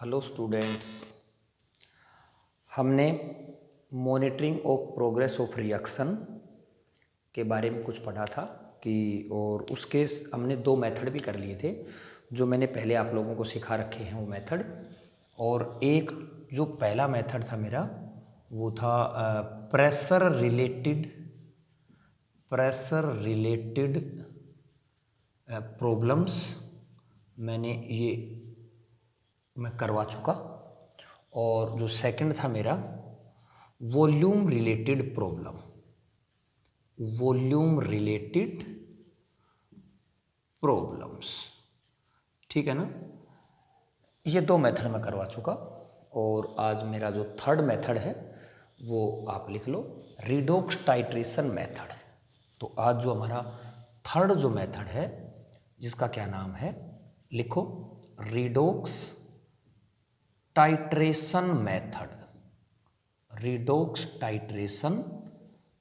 Hello students, हमने monitoring of progress of reaction के बारे में कुछ पढ़ा था कि और उसके हमने दो मेथड भी कर लिए थे जो मैंने पहले आप लोगों को सिखा रखे हैं वो मेथड। और एक जो पहला मेथड था मेरा वो था प्रेशर रिलेटेड प्रॉब्लम्स। मैंने ये मैं करवा चुका। और जो सेकंड था मेरा वॉल्यूम रिलेटेड प्रॉब्लम्स, ठीक है ना। ये दो मेथड मैं करवा चुका। और आज मेरा जो थर्ड मेथड है वो आप लिख लो, रिडोक्स टाइट्रेशन मेथड। तो आज जो हमारा थर्ड जो मेथड है जिसका क्या नाम है, लिखो, रिडोक्स टाइट्रेशन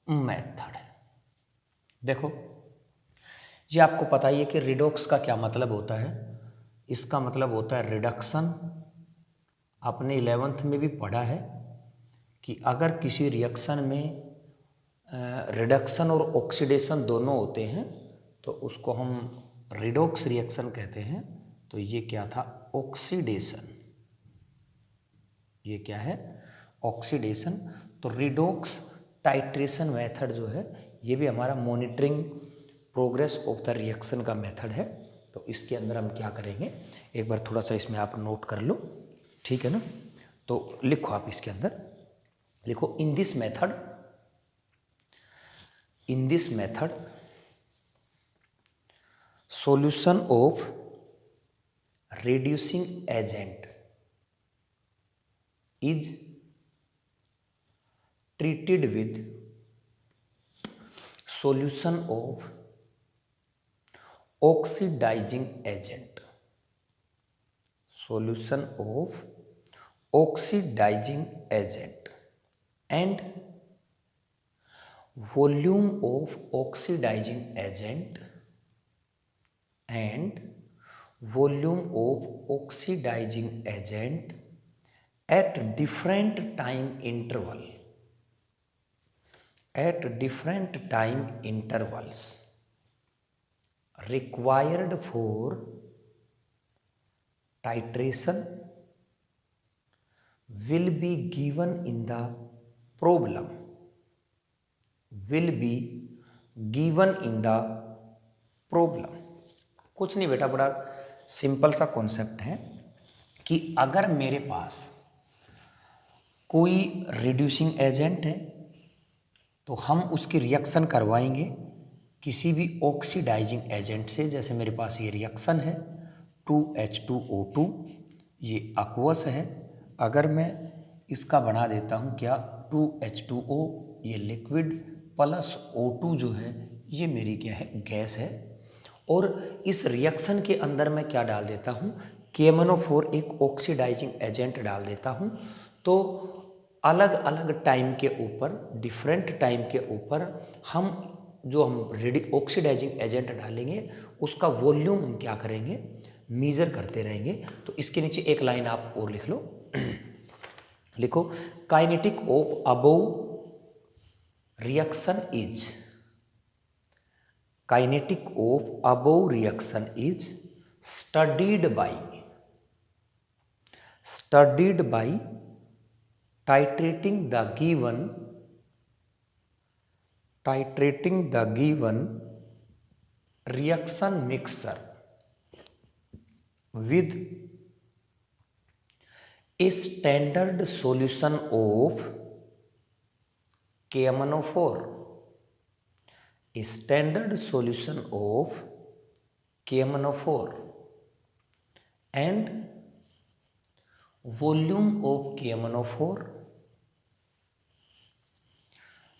मेथड। देखो, ये आपको पता ही है कि रिडोक्स का क्या मतलब होता है। इसका मतलब होता है रिडक्शन। आपने 11th में भी पढ़ा है कि अगर किसी रिएक्शन में रिडक्शन और ऑक्सीडेशन दोनों होते हैं तो उसको हम रिडोक्स रिएक्शन कहते हैं। तो ये क्या था, ऑक्सीडेशन। ये क्या है, ऑक्सीडेशन। तो रिडोक्स टाइट्रेशन मेथड जो है ये भी हमारा monitoring progress of the reaction का मेथड है। तो इसके अंदर हम क्या करेंगे, एक बार थोड़ा सा इसमें आप नोट कर लो, ठीक है ना। तो लिखो, आप इसके अंदर लिखो, in this method solution of reducing agent is treated with solution of oxidizing agent and volume of oxidizing agent at different time intervals required for titration will be given in the problem कुछ नहीं बेटा, बड़ा simple सा concept है कि अगर मेरे पास कोई रिड्यूसिंग एजेंट है तो हम उसकी रिएक्शन करवाएंगे किसी भी ऑक्सीडाइजिंग एजेंट से। जैसे मेरे पास ये रिएक्शन है 2H2O2, ये aqueous है। अगर मैं इसका बना देता हूँ क्या, 2H2O, ये लिक्विड, प्लस O2 जो है ये मेरी क्या है, गैस है। और इस रिएक्शन के अंदर मैं क्या डाल देता हूँ, KMnO4, एक ऑक्सीडाइजिंग एजेंट डाल देता हूँ। तो अलग अलग टाइम के ऊपर, डिफरेंट टाइम के ऊपर हम ऑक्सीडाइजिंग एजेंट डालेंगे उसका वॉल्यूम हम क्या करेंगे, मीज़र करते रहेंगे। तो इसके नीचे एक लाइन आप और लिख लो, लिखो, kinetic of above reaction is studied by titrating the given reaction mixture with a standard solution of KMnO4, and volume of KMnO4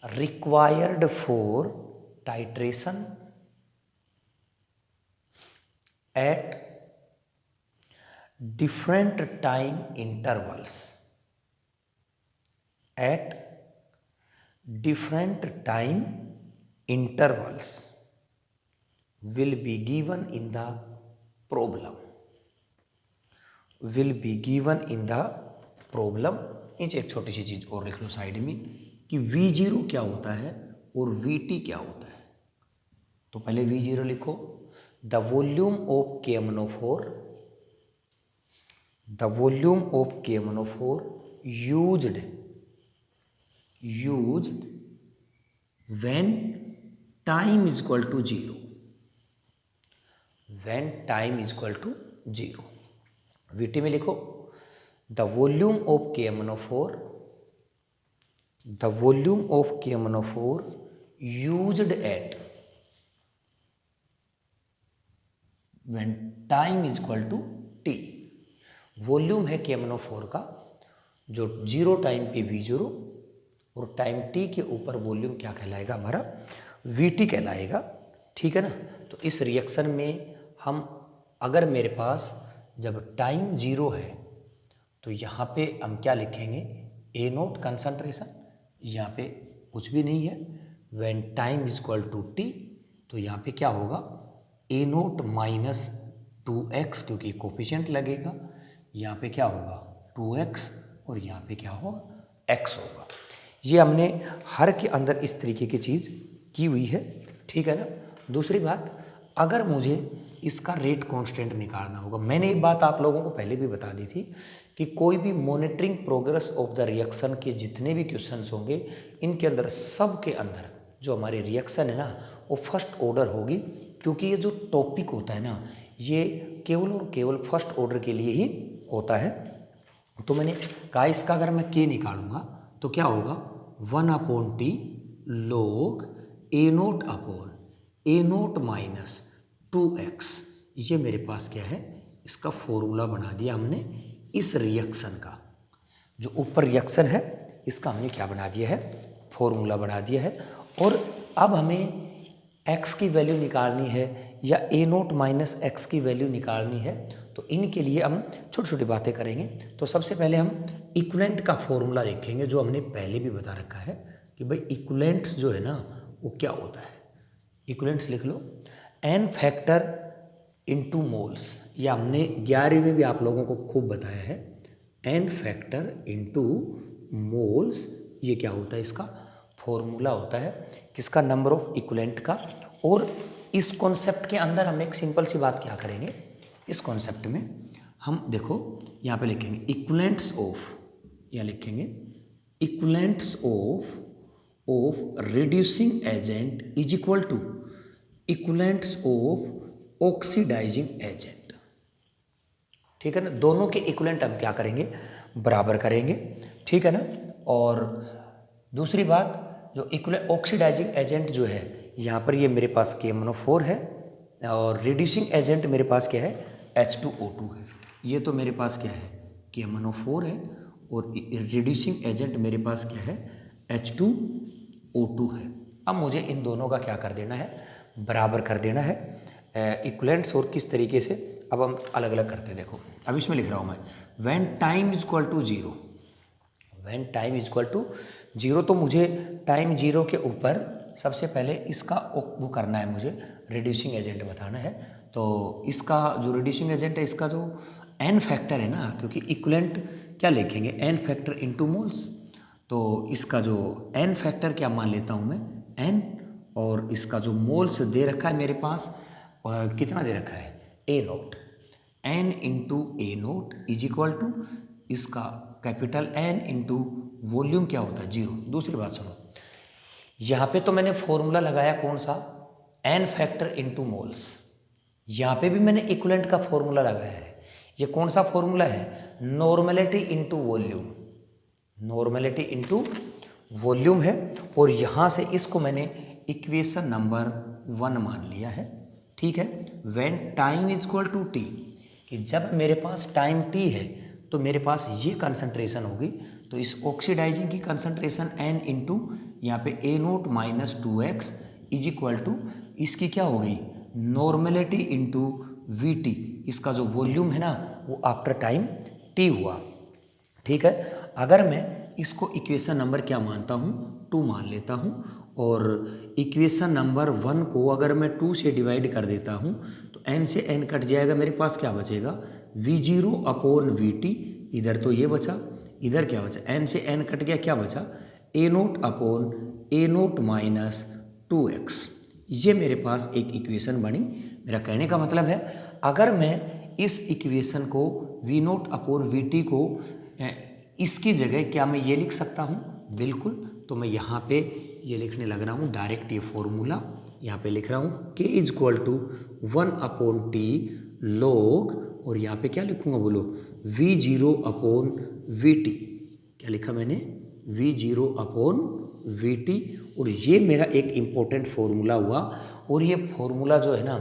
required for titration at different time intervals will be given in the problem। Will be given in the problem. नीचे एक छोटी सी चीज़ और लिख लो side में कि V0 क्या होता है और VT क्या होता है। तो पहले V0 लिखो, the volume of KMnO4, the volume of KMnO4 used when time is equal to 0, when time is equal to 0। VT में लिखो, the volume of KMnO4, the volume of KMnO4 used eight when time is equal to t। Volume है KMnO4 का जो 0 time पे V0 और time t के ऊपर volume क्या कहलाएगा, हमारा VT कहलाएगा। ठीक है ना। तो इस रिएक्शन में हम, अगर मेरे पास जब टाइम 0 है तो यहाँ पे हम क्या लिखेंगे, A0 कंसंट्रेशन, यहाँ पे कुछ भी नहीं है। When time is equal to t, तो यहाँ पे क्या होगा, A0 माइनस 2x, क्योंकि कोफिशिएंट लगेगा। यहाँ पे क्या होगा 2x और यहाँ पे क्या होगा x होगा। ये हमने हर के अंदर इस तरीके की चीज़ की हुई है। ठीक है ना। दूसरी बात, अगर मुझे इसका रेट कांस्टेंट निकालना होगा, मैंने एक बात आप लोगों को पहले भी बता दी थी कि कोई भी monitoring progress of the reaction के जितने भी क्वेश्चंस होंगे, इनके अंदर सब के अंदर जो हमारी रिएक्शन है ना वो फर्स्ट ऑर्डर होगी, क्योंकि ये जो टॉपिक होता है ना ये केवल और केवल फर्स्ट ऑर्डर के लिए ही होता है। तो मैंने कहा इसका अगर मैं के निकालूंगा तो क्या होगा, 1/t log A0 minus 2x। ये मेरे पास क्या है, इसका फॉर्मूला बना दिया हमने। इस रिएक्शन का जो ऊपर रिएक्शन है इसका हमने क्या बना दिया है, फॉर्मूला बना दिया है। और अब हमें x की वैल्यू निकालनी है या A0 माइनस x की वैल्यू निकालनी है, तो इनके लिए हम छोटी छोटी बातें करेंगे। तो सबसे पहले हम इक्विवेलेंट का फॉर्मूला लिखेंगे, जो हमने पहले भी बता रखा है कि भाई इक्विवेलेंट्स जो है ना वो क्या होता है। इक्विवेलेंट्स लिख लो, n फैक्टर इनटू मोल्स। ये हमने 11वीं में भी आप लोगों को खूब बताया है। n फैक्टर इनटू मोल्स, ये क्या होता है, इसका फॉर्मूला होता है किसका, नंबर ऑफ इक्विवेलेंट का। और इस कॉन्सेप्ट के अंदर हम एक सिंपल सी बात क्या करेंगे, इस कॉन्सेप्ट में हम देखो यहाँ पे लिखेंगे इक्विवेलेंट्स ऑफ, या लिखेंगे equivalents of reducing agent is equal to equivalents of oxidising agent. ठीक है ना। दोनों के इक्विवेलेंट हम क्या करेंगे, बराबर करेंगे। ठीक है ना। और दूसरी बात, जो ऑक्सीडाइजिंग एजेंट जो है यहाँ पर ये मेरे पास KMnO4 है और रिड्यूसिंग एजेंट मेरे पास क्या है, H2O2 है। ये तो मेरे पास क्या है, KMnO4 है और रिड्यूसिंग एजेंट मेरे पास क्या है, H2O2 है। अब मुझे इन दोनों का क्या कर देना है, बराबर कर देना है इक्विवेलेंट्स। और किस तरीके से, अब हम अलग अलग करते हैं। देखो अब इसमें लिख रहा हूँ मैं, when time is equal to 0, when time is equal to 0, तो मुझे टाइम 0 के ऊपर सबसे पहले इसका वो करना है, मुझे रिड्यूसिंग एजेंट बताना है। तो इसका जो रिड्यूसिंग एजेंट है, इसका जो n फैक्टर है ना, क्योंकि इक्विवेलेंट क्या लिखेंगे, n फैक्टर इनटू मोल्स। तो इसका जो n फैक्टर क्या मान लेता हूँ मैं, n, और इसका जो मोल्स दे रखा है मेरे पास, कितना दे रखा है, A0, n into A0 is equal to इसका कैपिटल N इंटू वॉल्यूम क्या होता है, 0। दूसरी बात सुनो, यहाँ पे तो मैंने फॉर्मूला लगाया कौन सा, n फैक्टर इनटू मोल्स। यहाँ पे भी मैंने इक्विवेलेंट का फॉर्मूला लगाया है। ये कौन सा फॉर्मूला है, normality into volume, normality into volume है। और यहाँ से इसको मैंने इक्वेशन नंबर 1 मान लिया है। ठीक है। When time is equal to t, कि जब मेरे पास टाइम t है तो मेरे पास ये कंसंट्रेशन होगी। तो इस ऑक्सीडाइजिंग की कंसंट्रेशन n इंटू यहाँ पे A0 minus 2x is equal to इसकी क्या हो गई, नॉर्मेलिटी इंटू VT। इसका जो वॉल्यूम है ना वो आफ्टर टाइम t हुआ। ठीक है। अगर मैं इसको इक्वेशन नंबर क्या मानता हूँ, 2 मान लेता हूँ, और इक्वेशन नंबर 1 को अगर मैं 2 से डिवाइड कर देता हूँ तो n से n कट जाएगा, मेरे पास क्या बचेगा, V0 अपॉन VT, इधर तो ये बचा, इधर क्या बचा, n से n कट गया, क्या बचा, A0 upon A0 minus 2x। ये मेरे पास एक इक्वेशन बनी। मेरा कहने का मतलब है अगर मैं इस इक्वेशन को V0 अपॉन VT को इसकी जगह क्या मैं ये लिख सकता हूँ, बिल्कुल। तो मैं यहाँ पे ये लिखने लग रहा हूँ डायरेक्ट, ये फॉर्मूला यहाँ पे लिख रहा हूँ K is equal to 1 upon t log, और यहाँ पे क्या लिखूँगा बोलो, V0 अपॉन VT। क्या लिखा मैंने, V0 अपॉन VT। और ये मेरा एक इम्पोर्टेंट फॉर्मूला हुआ। और ये फॉर्मूला जो है ना,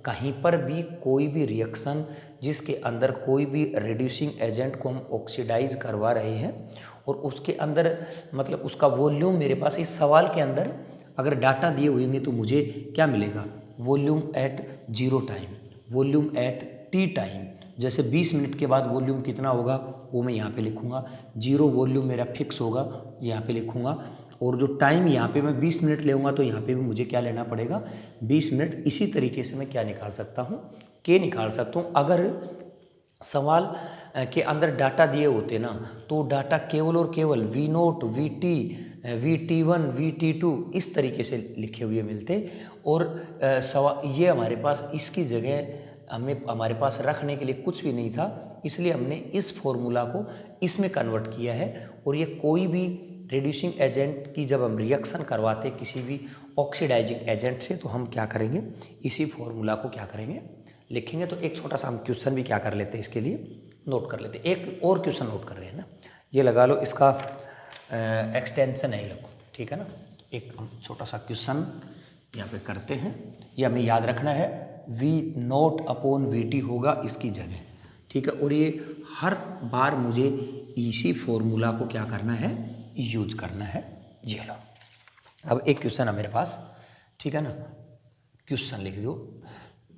कहीं पर भी कोई भी रिएक्शन जिसके अंदर कोई भी रिड्यूसिंग एजेंट को हम ऑक्सीडाइज करवा रहे हैं और उसके अंदर मतलब उसका वॉल्यूम मेरे पास इस सवाल के अंदर अगर डाटा दिए हुए होंगे तो मुझे क्या मिलेगा, volume at 0 time, volume at T time. जैसे 20 मिनट के बाद वॉल्यूम कितना होगा वो मैं यहाँ पे लिखूँगा, 0 वॉल्यूम मेरा फिक्स होगा, यहाँ पे लिखूँगा। और जो टाइम यहाँ पे मैं 20 मिनट लेऊँगा तो यहाँ पे भी मुझे क्या लेना पड़ेगा, 20 मिनट। इसी तरीके से मैं क्या निकाल सकता हूँ, के निकाल सकता हूँ। अगर सवाल के अंदर डाटा दिए होते ना तो डाटा केवल और केवल V0, VT, VT1, VT2 इस तरीके से लिखे हुए मिलते। और ये हमारे पास इसकी जगह हमारे पास रखने के लिए कुछ भी नहीं था, इसलिए हमने इस फॉर्मूला को इसमें कन्वर्ट किया है। और ये कोई भी रिड्यूसिंग एजेंट की जब हम रिएक्शन करवाते किसी भी ऑक्सीडाइजिंग एजेंट से तो हम क्या करेंगे, इसी फॉर्मूला को क्या करेंगे, लिखेंगे। तो एक छोटा सा हम क्वेश्चन भी क्या कर लेते हैं, इसके लिए नोट कर लेते हैं। एक और क्वेश्चन नोट कर रहे हैं ना, ये लगा लो, इसका एक्सटेंशन है, लगो, ठीक है ना। एक हम छोटा सा क्वेश्चन यहाँ पे करते हैं, ये हमें याद रखना है, V0 अपॉन VT होगा इसकी जगह, ठीक है। और ये हर बार मुझे इसी फॉर्मूला को क्या करना है, यूज करना है। ये लो, अब एक क्वेश्चन है मेरे पास, ठीक है ना। क्वेश्चन लिख दो,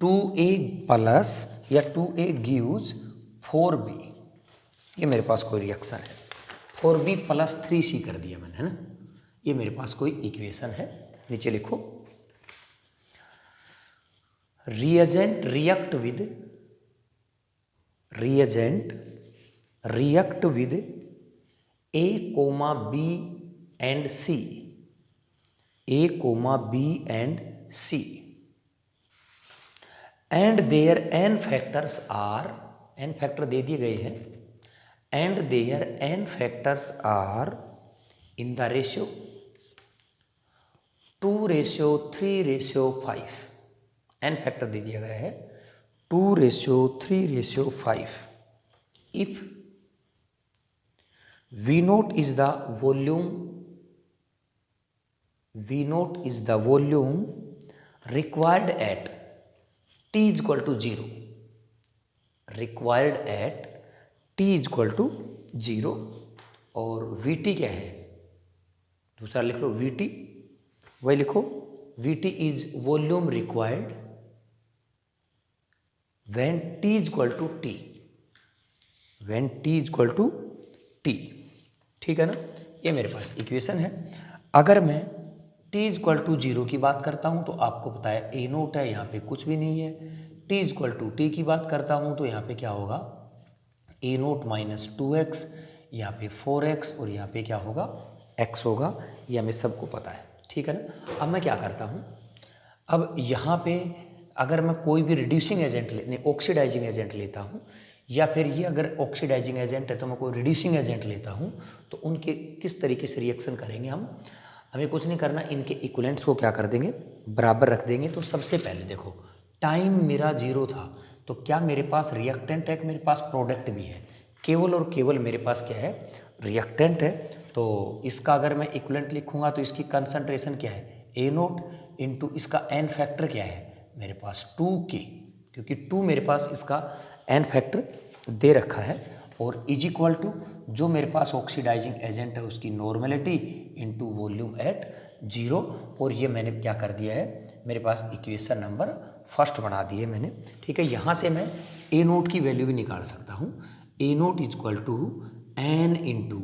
2A प्लस या 2A गिव्स 4B, ये मेरे पास कोई रिएक्शन है। 4B प्लस 3C कर दिया मैंने, है ना। ये मेरे पास कोई इक्वेशन है। नीचे लिखो, reagent react with A, B and C, A, B and C, and their n factors are, n factor दे दिए गए हैं, and their n factors are in the ratio 2:3:5, n factor दे दिया गया है 2:3:5। if V0 is the volume required at T is equal to 0, required at T is equal to 0, और VT क्या है, दूसरा लिख लो VT, वही लिखो, VT is volume required when T is equal to T, when T is equal to T, ठीक है ना। ये मेरे पास इक्वेशन है। अगर मैं T इज इक्वल टू 0 की बात करता हूँ तो आपको पता है A0 है, यहाँ पे कुछ भी नहीं है। T is equal to T की बात करता हूँ तो यहाँ पे क्या होगा, A0 माइनस 2x, यहाँ पे 4x, और यहाँ पे क्या होगा, x होगा। ये हमें सबको पता है, ठीक है ना। अब मैं क्या करता हूँ, अब यहाँ पे अगर मैं कोई भी रिड्यूसिंग एजेंट ऑक्सीडाइजिंग एजेंट लेता हूँ, या फिर ये अगर ऑक्सीडाइजिंग एजेंट है तो मैं कोई रिड्यूसिंग एजेंट लेता हूँ, तो उनके किस तरीके से रिएक्शन करेंगे हमें कुछ नहीं करना, इनके इक्विवेलेंट्स को क्या कर देंगे, बराबर रख देंगे। तो सबसे पहले देखो, टाइम मेरा 0 था तो क्या मेरे पास रिएक्टेंट है, मेरे पास प्रोडक्ट भी है, केवल और केवल मेरे पास क्या है, रिएक्टेंट है। तो इसका अगर मैं इक्विवेलेंट लिखूंगा तो इसकी कंसंट्रेशन क्या है, A0 इंटू इसका n फैक्टर क्या है मेरे पास 2K, क्योंकि 2 मेरे पास इसका n फैक्टर दे रखा है, और इज इक्वल टू जो मेरे पास ऑक्सीडाइजिंग एजेंट है उसकी नॉर्मेलिटी इनटू वॉल्यूम एट 0। और ये मैंने क्या कर दिया है, मेरे पास इक्वेशन नंबर फर्स्ट बना दी है मैंने, ठीक है। यहाँ से मैं A0 की वैल्यू भी निकाल सकता हूँ, A0 is equal to n into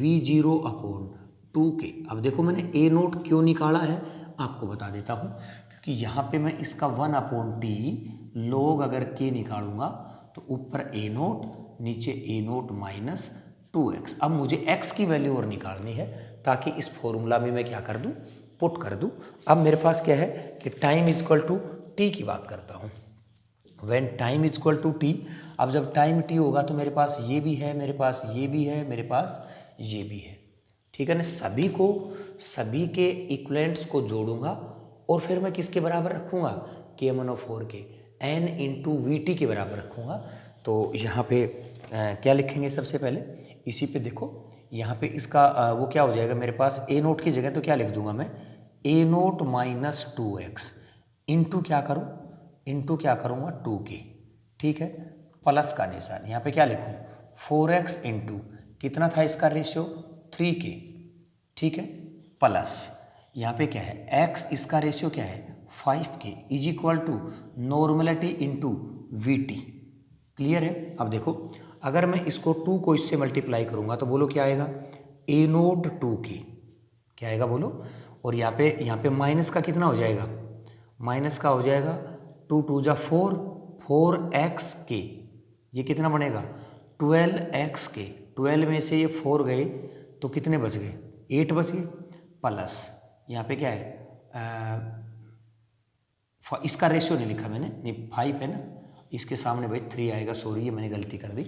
V0 upon 2K। अब देखो मैंने A0 क्यों निकाला है आपको बता देता हूँ, क्योंकि यहाँ पे मैं इसका 1 अपॉन T log अगर K निकालूंगा तो ऊपर ए नोट नीचे ए नोट माइनस 2x। अब मुझे x की वैल्यू और निकालनी है ताकि इस फॉर्मूला में मैं क्या कर दूं, पुट कर दूं। अब मेरे पास क्या है कि time is equal to t की बात करता हूं। When time is equal to t, अब जब टाइम टी होगा तो मेरे पास ये भी है, मेरे पास ये भी है, मेरे पास ये भी है, ठीक है ना। सभी के इक्वलेंट्स को जोड़ूंगा और फिर मैं किसके बराबर रखूंगा, K1/4 के n इंटू वी टी के बराबर रखूंगा। तो यहाँ पे क्या लिखेंगे सबसे पहले, इसी पे देखो यहाँ पे इसका वो क्या हो जाएगा मेरे पास, ए नोट की जगह तो क्या लिख दूंगा मैं, ए नोट माइनस 2x इंटू क्या करूँ, इंटू क्या करूँगा 2k, ठीक है, प्लस का निशान। यहाँ पे क्या लिखूँ 4x इंटू कितना था इसका रेशियो 3k, ठीक है, प्लस यहाँ पे क्या है x, इसका रेशियो क्या है 5k is equal to normality into v t. Clear है। अब देखो अगर मैं इसको 2 को इससे मल्टीप्लाई करूँगा तो बोलो क्या आएगा, ए नोट 2k, क्या आएगा बोलो। और यहाँ पे माइनस का कितना हो जाएगा, माइनस का हो जाएगा 2 2 जा 4, 4x के, ये कितना बनेगा 12x के। 12 में से ये 4 गए तो कितने बच गए, 8 बच गए, प्लस यहाँ पे क्या है इसका रेशियो नहीं लिखा मैंने, नहीं 5 है ना, इसके सामने भाई 3 आएगा, सॉरी ये मैंने गलती कर दी।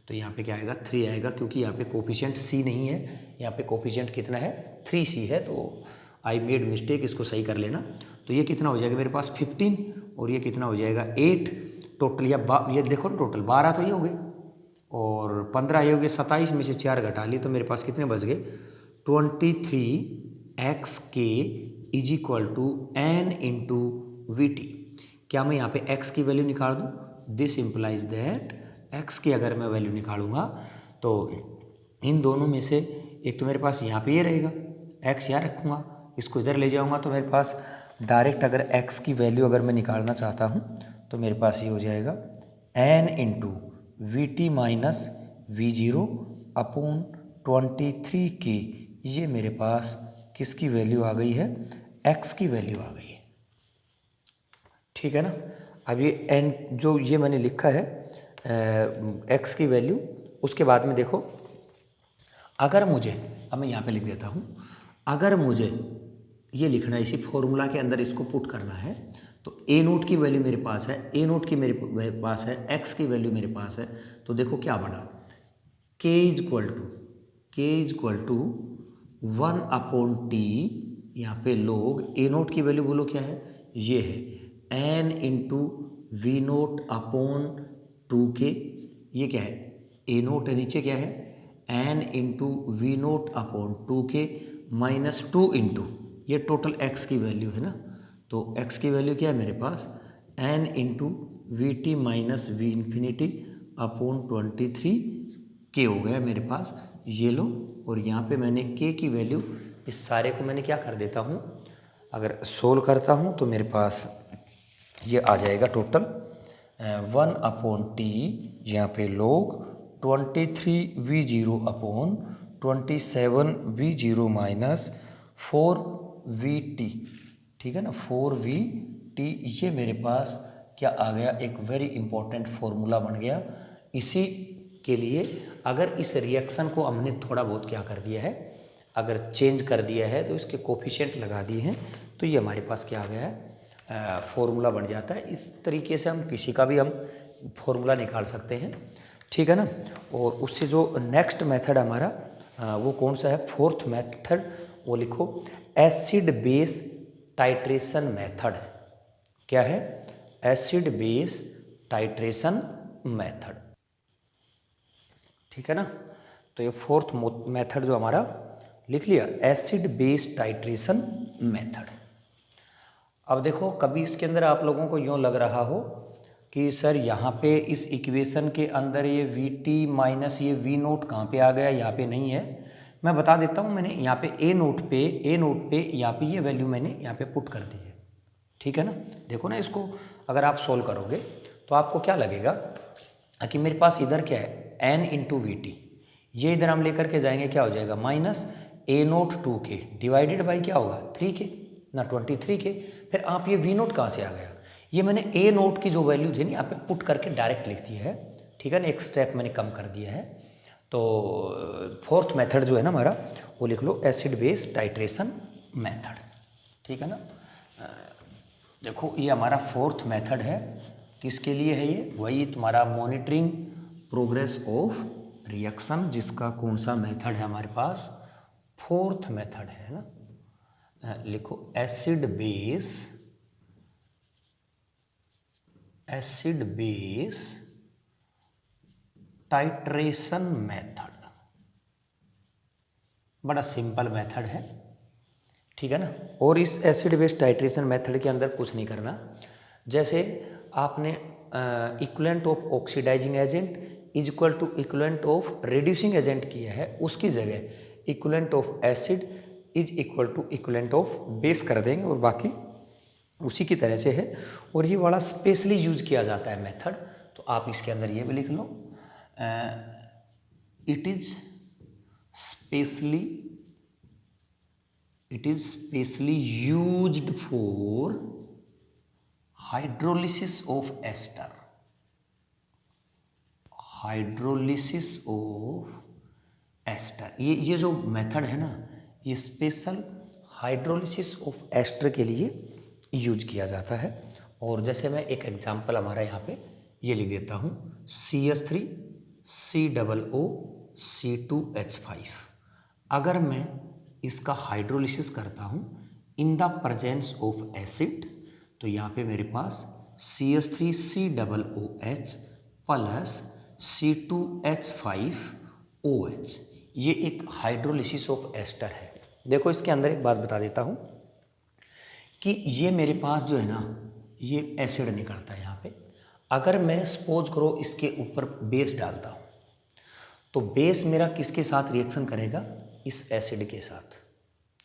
तो यहाँ पे क्या आएगा 3 आएगा, क्योंकि यहाँ पे कोफिशिएंट c नहीं है, यहाँ पे कोफिशिएंट कितना है 3c है, तो आई मेड मिस्टेक, इसको सही कर लेना। तो ये कितना हो जाएगा मेरे पास 15 और ये कितना हो जाएगा 8 टोटल, ये देखो टोटल 12 तो ये हो गए और 15 ये हो गए, 27 में से 4 घटा लिए तो मेरे पास कितने बच गए 23x के is equal to n into v t. क्या मैं यहाँ पे x की वैल्यू निकाल दूँ, दिस इम्प्लाइज दैट x की अगर मैं वैल्यू निकालूंगा तो इन दोनों में से एक तो मेरे पास यहाँ पे ये रहेगा, x यहाँ रखूँगा, इसको इधर ले जाऊँगा तो मेरे पास डायरेक्ट अगर x की वैल्यू अगर मैं निकालना चाहता हूँ तो मेरे पास ये हो जाएगा n into v t minus V0 upon 23k। ये मेरे पास किसकी वैल्यू आ गई है, x की वैल्यू आ गई है, ठीक है ना। अब ये n जो ये मैंने लिखा है x की वैल्यू, उसके बाद में देखो अगर मुझे, अब मैं यहाँ पे लिख देता हूँ, अगर मुझे ये लिखना है इसी फॉर्मूला के अंदर इसको पुट करना है तो ए नोट की वैल्यू मेरे पास है, ए नोट की मेरे पास है, x की वैल्यू मेरे पास है, तो देखो क्या बना k is equal to 1 upon t, यहाँ पे लोग ए नोट की वैल्यू बोलो क्या है, ये है n into v naught upon 2k, ये क्या है ए नोट है, नीचे क्या है n into v naught upon 2k minus 2 into ये टोटल x की वैल्यू है ना, तो x की वैल्यू क्या है मेरे पास n into v t minus v infinity upon 23k हो गया मेरे पास, ये लो। और यहाँ पे मैंने k की वैल्यू, इस सारे को मैंने क्या कर देता हूँ, अगर सोल्व करता हूँ तो मेरे पास ये आ जाएगा टोटल 1 अपॉन टी, यहाँ पे लोग 23v0 upon 27v0 minus 4vt, ठीक है ना, 4vt। ये मेरे पास क्या आ गया, एक वेरी इंपॉर्टेंट फॉर्मूला बन गया। इसी के लिए अगर इस रिएक्शन को हमने थोड़ा बहुत क्या कर दिया है, अगर चेंज कर दिया है तो इसके कोफिशिएंट लगा दिए हैं, तो ये हमारे पास क्या आ गया है फॉर्मूला बन जाता है। इस तरीके से हम किसी का भी हम फॉर्मूला निकाल सकते हैं, ठीक है ना। और उससे जो नेक्स्ट मेथड हमारा वो कौन सा है, फोर्थ मेथड, वो लिखो एसिड बेस टाइट्रेशन मेथड। क्या है, एसिड बेस टाइट्रेशन मेथड, ठीक है ना। तो ये फोर्थ मेथड जो हमारा लिख लिया, एसिड बेस टाइट्रेशन मेथड। अब देखो कभी इसके अंदर आप लोगों को यूँ लग रहा हो कि सर यहाँ पे इस इक्वेशन के अंदर ये वी टी माइनस ये वी नोट कहाँ पे आ गया, यहाँ पे नहीं है। मैं बता देता हूँ, मैंने यहाँ पे ए नोट पे यहाँ पे ये वैल्यू मैंने यहाँ पे पुट कर दी है, ठीक है ना। देखो ना, इसको अगर आप सोल्व करोगे तो आपको क्या लगेगा कि मेरे पास इधर क्या है एन इंटू वी टी, ये इधर हम लेकर के जाएंगे, क्या हो जाएगा minus A note 2k divided by क्या होगा 3k ना 23k। फिर आप ये वी नोट कहाँ से आ गया, ये मैंने ए नोट की जो वैल्यू थी ना यहाँ पे पुट करके डायरेक्ट लिख दी है। ठीक है ना, एक स्टेप मैंने कम कर दिया है। तो फोर्थ मेथड जो है ना हमारा, वो लिख लो एसिड बेस टाइट्रेशन मेथड, ठीक है ना। देखो ये हमारा फोर्थ मेथड है, किसके लिए है ये, वही तुम्हारा मॉनिटरिंग प्रोग्रेस ऑफ रिएक्शन, जिसका कौन सा मेथड है हमारे पास, फोर्थ मेथड है ना। लिखो एसिड बेस टाइट्रेशन मेथड, बड़ा सिंपल मेथड है, ठीक है ना। और इस एसिड बेस टाइट्रेशन मेथड के अंदर कुछ नहीं करना, जैसे आपने equivalent of oxidising agent is equal to equivalent of reducing agent किया है, उसकी जगह equivalent of acid is equal to equivalent of base कर देंगे, और बाकी उसी की तरह से है। और ये बड़ा स्पेशली यूज किया जाता है मेथड, तो आप इसके अंदर ये भी लिख लो, it is specially used for hydrolysis of ester, ये जो मेथड है ना, ये स्पेशल हाइड्रोलिसिस ऑफ एस्टर के लिए यूज किया जाता है। और जैसे मैं एक एग्जांपल हमारा यहाँ पे ये लिख देता हूँ, CH3 COO C2H5, अगर मैं इसका हाइड्रोलिसिस करता हूँ in the presence of acid, तो यहाँ पे मेरे पास CH3 COOH प्लस C2H5OH, ये एक हाइड्रोलिसिस ऑफ एस्टर है। देखो इसके अंदर एक बात बता देता हूँ कि ये मेरे पास जो है ना, ये एसिड निकलता है यहाँ पे, अगर मैं सपोज करो इसके ऊपर बेस डालता हूँ, तो बेस मेरा किसके साथ रिएक्शन करेगा, इस एसिड के साथ,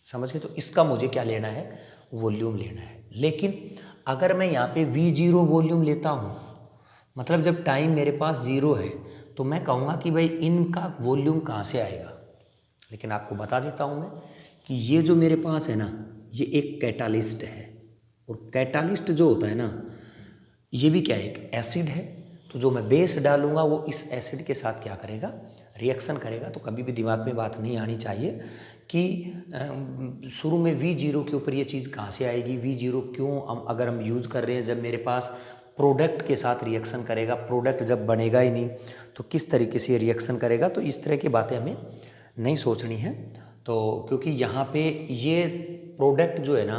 समझ गए। तो इसका मुझे क्या लेना है, वॉल्यूम लेना है। लेकिन अगर मैं यहाँ पे V0 वॉल्यूम लेता हूँ, मतलब जब टाइम मेरे पास 0 है, तो मैं कहूँगा कि भाई इनका वॉल्यूम कहाँ से आएगा। लेकिन आपको बता देता हूँ मैं कि ये जो मेरे पास है ना, ये एक कैटालिस्ट है, और कैटालिस्ट जो होता है ना, ये भी क्या है, एक एसिड है। तो जो मैं बेस डालूंगा वो इस एसिड के साथ क्या करेगा, रिएक्शन करेगा। तो कभी भी दिमाग में बात नहीं आनी चाहिए कि शुरू में V0 के ऊपर ये चीज़ कहाँ से आएगी, V0 क्यों अगर हम यूज़ कर रहे हैं, जब मेरे पास प्रोडक्ट के साथ रिएक्शन करेगा, प्रोडक्ट जब बनेगा ही नहीं तो किस तरीके से रिएक्शन करेगा। तो इस तरह की बातें हमें नहीं सोचनी है। तो क्योंकि यहाँ पे ये प्रोडक्ट जो है ना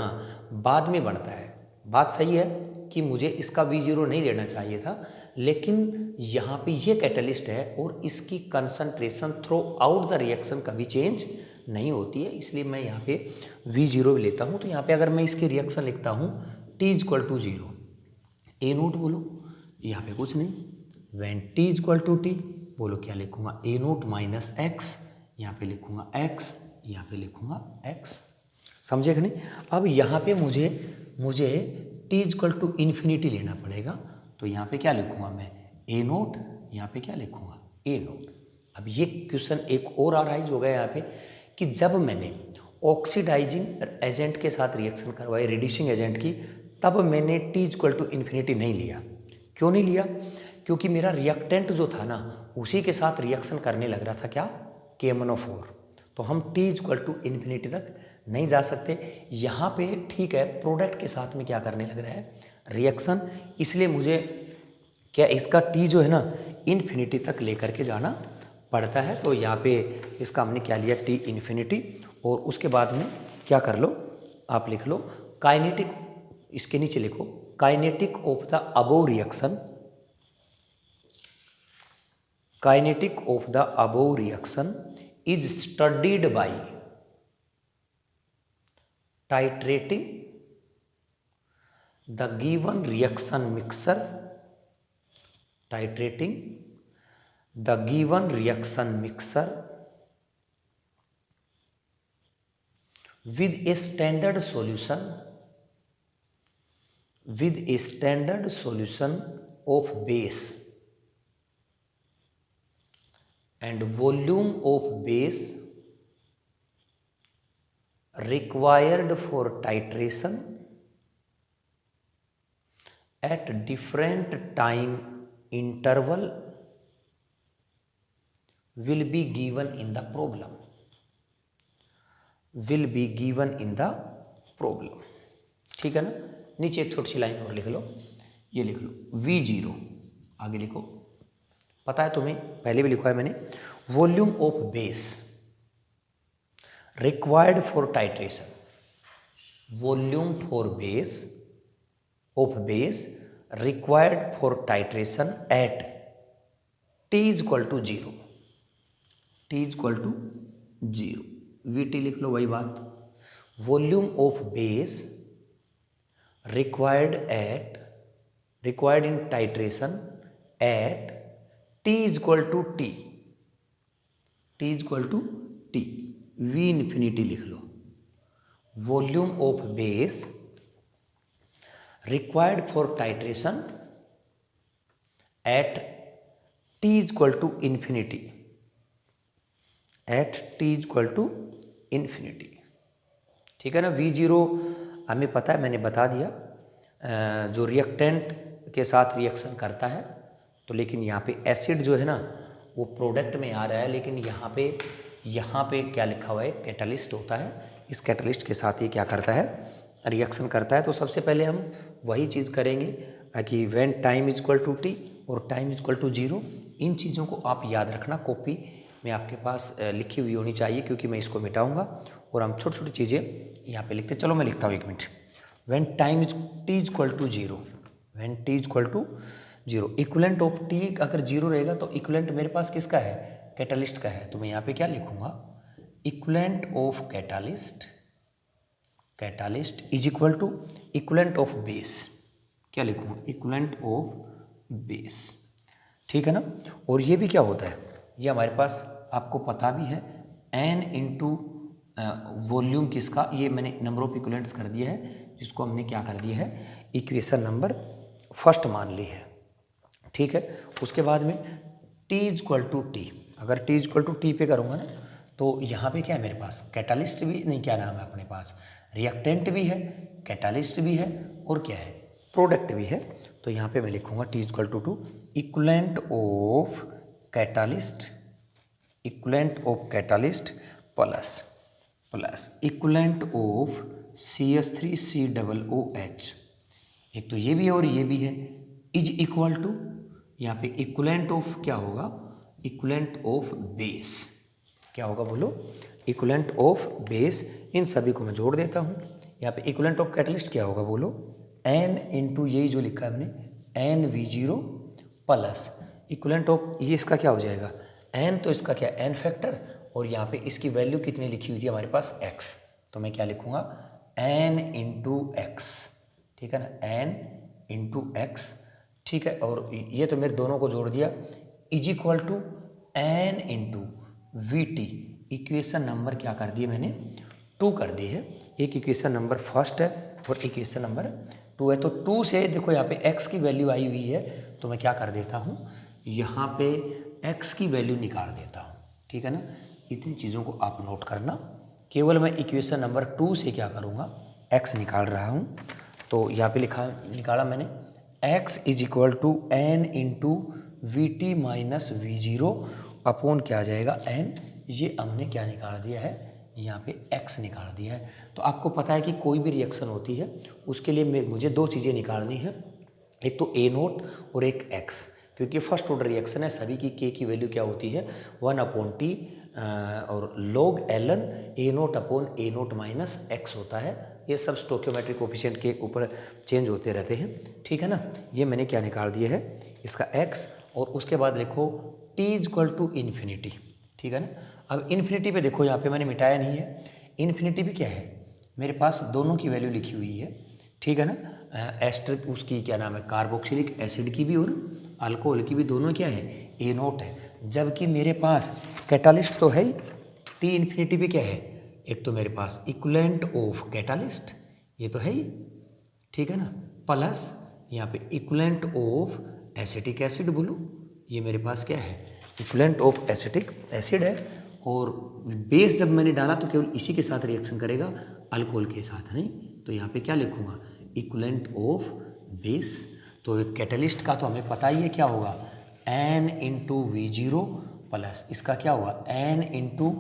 बाद में बनता है, बात सही है कि मुझे इसका V0 नहीं लेना चाहिए था, लेकिन यहाँ पे ये कैटलिस्ट है और इसकी concentration through out the reaction कभी चेंज नहीं होती है, इसलिए मैं यहाँ पे V0 लेता हूँ। तो यहाँ पे अगर मैं इसकी रिएक्शन लिखता हूँ T=0, ए नोट बोलो, यहाँ पे कुछ नहीं, व्हेन T=T बोलो, क्या लिखूंगा, ए नोट माइनस एक्स, यहाँ पे लिखूंगा x, यहाँ पे लिखूंगा x, समझे कि नहीं। अब यहाँ पे मुझे T=∞ लेना पड़ेगा, तो यहाँ पे क्या लिखूंगा मैं, ए नोट, यहाँ पे क्या लिखूंगा, ए नोट। अब ये क्वेश्चन एक और आराइज हो गया यहाँ पे कि जब मैंने ऑक्सीडाइजिंग एजेंट के साथ रिएक्शन करवाई, रिड्यूसिंग एजेंट की, तब मैंने T=∞ नहीं लिया। क्यों नहीं लिया, क्योंकि मेरा रिएक्टेंट जो था ना, उसी के साथ रिएक्शन करने लग रहा था, क्या, KMnO4। तो हम T=∞ तक नहीं जा सकते। यहाँ पे ठीक है, प्रोडक्ट के साथ में क्या करने लग रहा है, रिएक्शन, इसलिए मुझे क्या इसका T जो है ना इन्फिनिटी तक लेकर के जाना पड़ता है। तो यहाँ पे इसका हमने क्या लिया, T∞, और उसके बाद में क्या कर लो, आप लिख लो काइनेटिक, इसके नीचे लिखो kinetic of the above reaction, kinetic of the above reaction is studied by titrating the given reaction mixture, titrating the given reaction mixture with a standard solution, with a standard solution of base and volume of base required for titration at different time interval will be given in the problem, will be given in the problem। ठीक है ना। नीचे एक छोटी सी line और लिख लो, ये लिख लो V0, आगे लिखो, पता है तुम्हें, पहले भी लिखा है मैंने, volume of base required for titration, volume for base of base required for titration at T is equal to 0, T is equal to 0, VT लिख लो, वही बात, volume of base required in titration at T is equal to T, T is equal to T, V infinity लिख लो, volume of base required for titration at T is equal to infinity, at T is equal to infinity। ठीक है ना। V0 हमें पता है, मैंने बता दिया, जो रिएक्टेंट के साथ रिएक्शन करता है, तो लेकिन यहाँ पे एसिड जो है ना वो प्रोडक्ट में आ रहा है, लेकिन यहाँ पे क्या लिखा हुआ है, कैटलिस्ट होता है, इस कैटलिस्ट के साथ ये क्या करता है, रिएक्शन करता है। तो सबसे पहले हम वही चीज़ करेंगे कि when time is equal to t और टाइम इज इक्वल टू 0, इन चीज़ों को आप याद रखना, कॉपी में आपके पास लिखी हुई होनी चाहिए, क्योंकि मैं इसको मिटाऊंगा और हम छोटी छोटी चीज़ें यहाँ पे लिखते। चलो मैं लिखता हूँ, 1 minute. When time is t is equal to 0, when t is equal to 0, equivalent of t अगर 0 रहेगा तो इक्वलेंट मेरे पास किसका है, कैटलिस्ट का है। तो मैं यहाँ पे क्या लिखूँगा, equivalent of catalyst, catalyst is equal to equivalent of base, क्या लिखूँगा, इक्वलेंट ऑफ बेस। ठीक है ना। और ये भी क्या होता है, ये हमारे पास आपको पता भी है, n इंटू वॉल्यूम किसका, ये मैंने नंबर ऑफ इक्वलेंट्स कर दिया है, जिसको हमने क्या कर दिया है, इक्वेशन नंबर फर्स्ट मान ली है। ठीक है। उसके बाद में T is equal to t, अगर T is equal to t पे करूँगा ना, तो यहाँ पे क्या है मेरे पास, कैटालिस्ट भी नहीं, क्या नाम है अपने पास, रिएक्टेंट भी है, कैटालिस्ट भी है, और क्या है, प्रोडक्ट भी है। तो यहाँ पे मैं लिखूँगा T is equal to equivalent of catalyst, equivalent of catalyst plus equivalent of CH3COOH, एक तो ये भी है और ये भी है, इज इक्वल टू, यहाँ पे इक्वलेंट ऑफ क्या होगा, इक्वलेंट ऑफ बेस, क्या होगा बोलो, इक्वलेंट ऑफ बेस। इन सभी को मैं जोड़ देता हूँ। यहाँ पे इक्वलेंट ऑफ कैटलिस्ट क्या होगा बोलो, n इंटू यही जो लिखा है हमने, NV0 प्लस इक्वलेंट ऑफ, ये इसका क्या हो जाएगा, n, तो इसका क्या, n फैक्टर, और यहाँ पे इसकी वैल्यू कितनी लिखी हुई थी हमारे पास, x, तो मैं क्या लिखूँगा, n इंटू एक्स। ठीक है ना, n इंटू एक्स। ठीक है। और ये तो मेरे दोनों को जोड़ दिया, is equal to n into v t, equation number क्या कर दिए मैंने, 2 कर दी है। एक इक्वेशन नंबर फर्स्ट है और इक्वेशन नंबर 2 है। तो 2 से देखो यहाँ पे x की वैल्यू आई हुई है, तो मैं क्या कर देता हूँ, यहाँ पे x की वैल्यू निकाल देता हूँ। ठीक है ना। इतनी चीज़ों को आप नोट करना। केवल मैं इक्वेशन नंबर 2 से क्या करूँगा, x निकाल रहा हूँ। तो यहाँ पे निकाला मैंने, x is equal to n into v t minus V0 upon क्या आ जाएगा, n, ये हमने क्या निकाल दिया है, यहाँ पे x निकाल दिया है। तो आपको पता है कि कोई भी रिएक्शन होती है उसके लिए मुझे 2 चीज़ें निकालनी है, एक तो A0 और एक x, क्योंकि फर्स्ट ऑर्डर रिएक्शन है, सभी की k की वैल्यू क्या होती है, 1/t और log ln A0 upon A0 minus x होता है। ये सब स्टोकियोमेट्रिक कोफिशिएंट के ऊपर चेंज होते रहते हैं। ठीक है ना। ये मैंने क्या निकाल दिया है, इसका x, और उसके बाद लिखो t is equal to infinity. ठीक है ना। अब इन्फिनिटी पे देखो, यहाँ पे मैंने मिटाया नहीं है, इन्फिनिटी भी क्या है, मेरे पास दोनों की वैल्यू लिखी हुई है। ठीक है ना। एस्टर उसकी क्या नाम है, कार्बोक्सिलिक एसिड की भी और अल्कोहल की भी, दोनों क्या है, A0 है। जबकि मेरे पास कैटालिस्ट तो है ही, टी इन्फिनिटी पे क्या है, एक तो मेरे पास इक्वलेंट ऑफ कैटालिस्ट, ये तो है ही, ठीक है ना, प्लस यहाँ पे इक्वलेंट ऑफ एसिटिक एसिड बोलो, ये मेरे पास क्या है, इक्वलेंट ऑफ एसिटिक एसिड है। और बेस जब मैंने डाला तो केवल इसी के साथ रिएक्शन करेगा, अल्कोहल के साथ नहीं। तो यहाँ पे क्या लिखूँगा, इक्वलेंट ऑफ बेस। तो कैटलिस्ट का तो हमें पता ही है क्या होगा, n इंटू V0 प्लस इसका क्या हुआ n इंटू,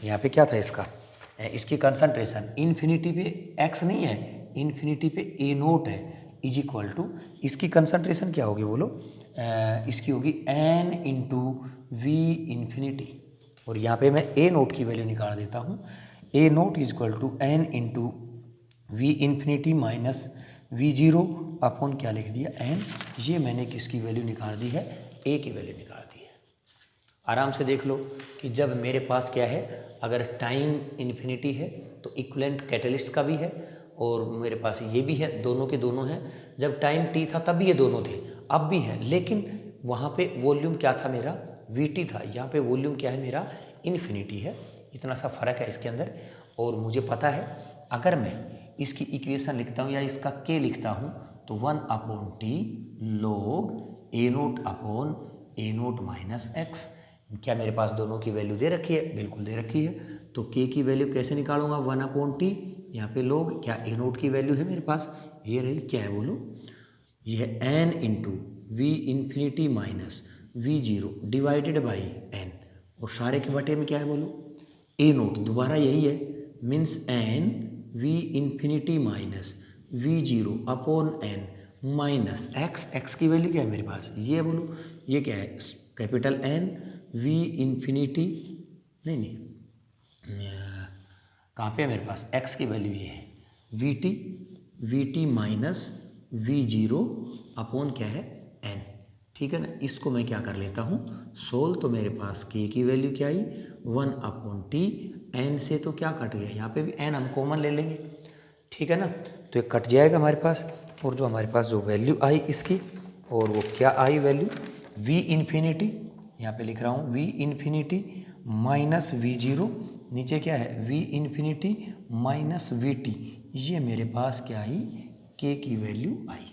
यहाँ पे क्या था इसकी कंसंट्रेशन इन्फिनिटी पे x नहीं है, इन्फिनिटी पे ए नोट है, इज इक्वल टू इसकी कंसंट्रेशन क्या होगी बोलो, इसकी होगी n इंटू वी इन्फिनिटी, और यहाँ पे मैं ए नोट की वैल्यू निकाल देता हूँ, A naught is equal to n into V infinity minus we zero upon क्या लिख दिया n, ये मैंने किसकी वैल्यू निकाल दी है, a की वैल्यू निकाल दी है। आराम से देख लो कि जब मेरे पास क्या है, अगर टाइम इन्फिनिटी है तो इक्विवेलेंट कैटलिस्ट का भी है और मेरे पास ये भी है, दोनों के दोनों हैं। जब टाइम t था तब भी ये दोनों थे, अब भी है, लेकिन वहाँ पे वॉल्यूम क्या था मेरा, vt था, यहाँ पे वॉल्यूम क्या है मेरा, इन्फिनिटी है। इतना सा फर्क है इसके अंदर। और मुझे पता है अगर मैं इसकी इक्वेशन लिखता हूँ या इसका k लिखता हूँ तो 1/t log a naught upon a naught minus x, क्या मेरे पास दोनों की वैल्यू दे रखी है, बिल्कुल दे रखी है। तो k की वैल्यू कैसे निकालूंगा, 1/t, यहाँ पे लोग क्या ए नोट की वैल्यू है मेरे पास, ये रही, क्या है बोलो, ये है n into V infinity minus we zero divided by n, और सारे के बटे में क्या है बोलो, ए नोट, दोबारा यही है, means n we infinity minus we zero upon n minus x की वैल्यू क्या है मेरे पास, ये बोलो, ये क्या है, कैपिटल N वी इन्फिनिटी, नहीं कहाँ पे है मेरे पास, x की वैल्यू ये है we t minus we zero upon क्या है n, ठीक है ना। इसको मैं क्या कर लेता हूँ सोल्व, तो मेरे पास k की वैल्यू क्या आई 1/t, n से तो क्या कट गया, यहाँ पे भी n हम कॉमन ले लेंगे, ठीक है ना, तो ये कट जाएगा हमारे पास। और जो हमारे पास जो वैल्यू आई इसकी, और वो क्या आई वैल्यू, v इन्फिनिटी, यहाँ पे लिख रहा हूँ v infinity minus we zero, नीचे क्या है v infinity minus v t, ये मेरे पास क्या आई, k की वैल्यू आई,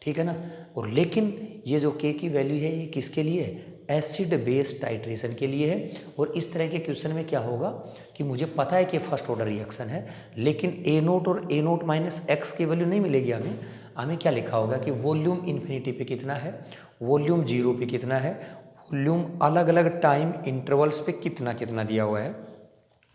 ठीक है ना। और लेकिन ये जो k की वैल्यू है ये किसके लिए है, एसिड बेस टाइट्रेशन के लिए है। और इस तरह के क्वेश्चन में क्या होगा कि मुझे पता है कि फर्स्ट ऑर्डर रिएक्शन है, लेकिन ए नोट और ए नोट माइनस एक्स की वैल्यू नहीं मिलेगी हमें क्या लिखा होगा कि वॉल्यूम इन्फिनिटी पे कितना है, वॉल्यूम जीरो पे कितना है, वॉल्यूम अलग अलग टाइम इंटरवल्स पे कितना कितना दिया हुआ है।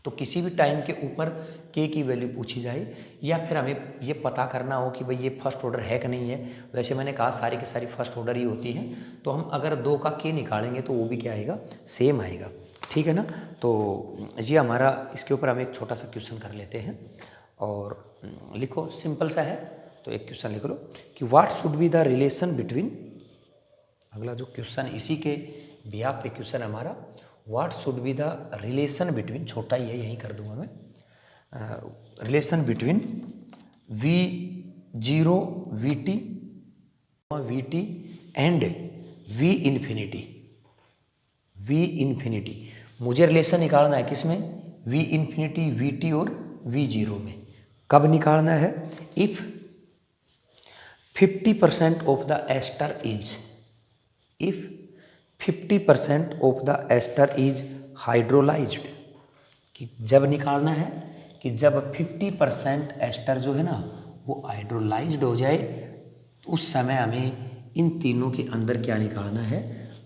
तो किसी भी टाइम के ऊपर k की वैल्यू पूछी जाए, या फिर हमें ये पता करना हो कि भाई ये फर्स्ट ऑर्डर है कि नहीं है, वैसे मैंने कहा सारी की सारी फर्स्ट ऑर्डर ही होती हैं, तो हम अगर 2 का k निकालेंगे तो वो भी क्या आएगा, सेम आएगा, ठीक है ना। तो ये हमारा, इसके ऊपर हम एक छोटा सा क्वेश्चन कर लेते हैं, और लिखो, सिंपल सा है, तो एक क्वेश्चन लिख लो कि what should be the relation between, अगला जो क्वेश्चन इसी के बिहाफ पे क्वेश्चन हमारा, what should be the relation between, छोटा ही है यहीं कर दूंगा मैं, relation between v zero v t and v infinity, मुझे रिलेशन निकालना है किसमें, वी इन्फिनिटी वी टी और वी जीरो में। कब निकालना है, if 50% of the ester is, if 50% of the ester is hydrolysed, कि जब निकालना है कि जब 50% एस्टर जो है ना वो हाइड्रोलाइज्ड हो जाए, उस समय हमें इन तीनों के अंदर क्या निकालना है,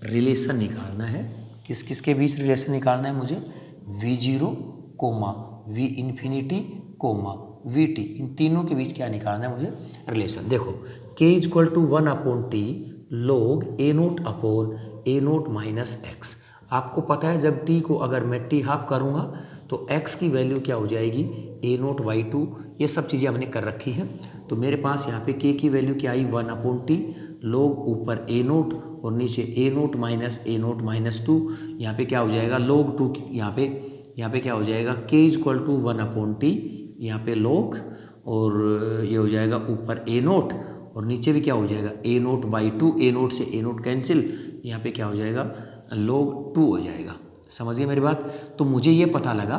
रिलेशन निकालना है। किस किस के बीच रिलेशन निकालना है मुझे, V zero comma V infinity comma V T, इन तीनों के बीच क्या निकालना है मुझे, रिलेशन। देखो k is equal to 1/t log a naught upon a naught minus x. आपको पता है जब t को अगर मैं t हाफ करूँगा तो x की वैल्यू क्या हो जाएगी, ए नोट बाई 2, ये सब चीज़ें हमने कर रखी हैं। तो मेरे पास यहाँ पे k की वैल्यू क्या आई, 1/t log ऊपर ए नोट और नीचे ए नोट माइनस 2, यहाँ पे क्या हो जाएगा log 2, यहाँ पे क्या हो जाएगा k is equal to 1/t, यहाँ पे log, और ये हो जाएगा ऊपर ए नोट और नीचे भी क्या हो जाएगा ए नोट बाई 2, ए नोट से ए नोट कैंसिल, यहाँ पे क्या हो जाएगा log 2 हो जाएगा। समझिए मेरी बात। तो मुझे ये पता लगा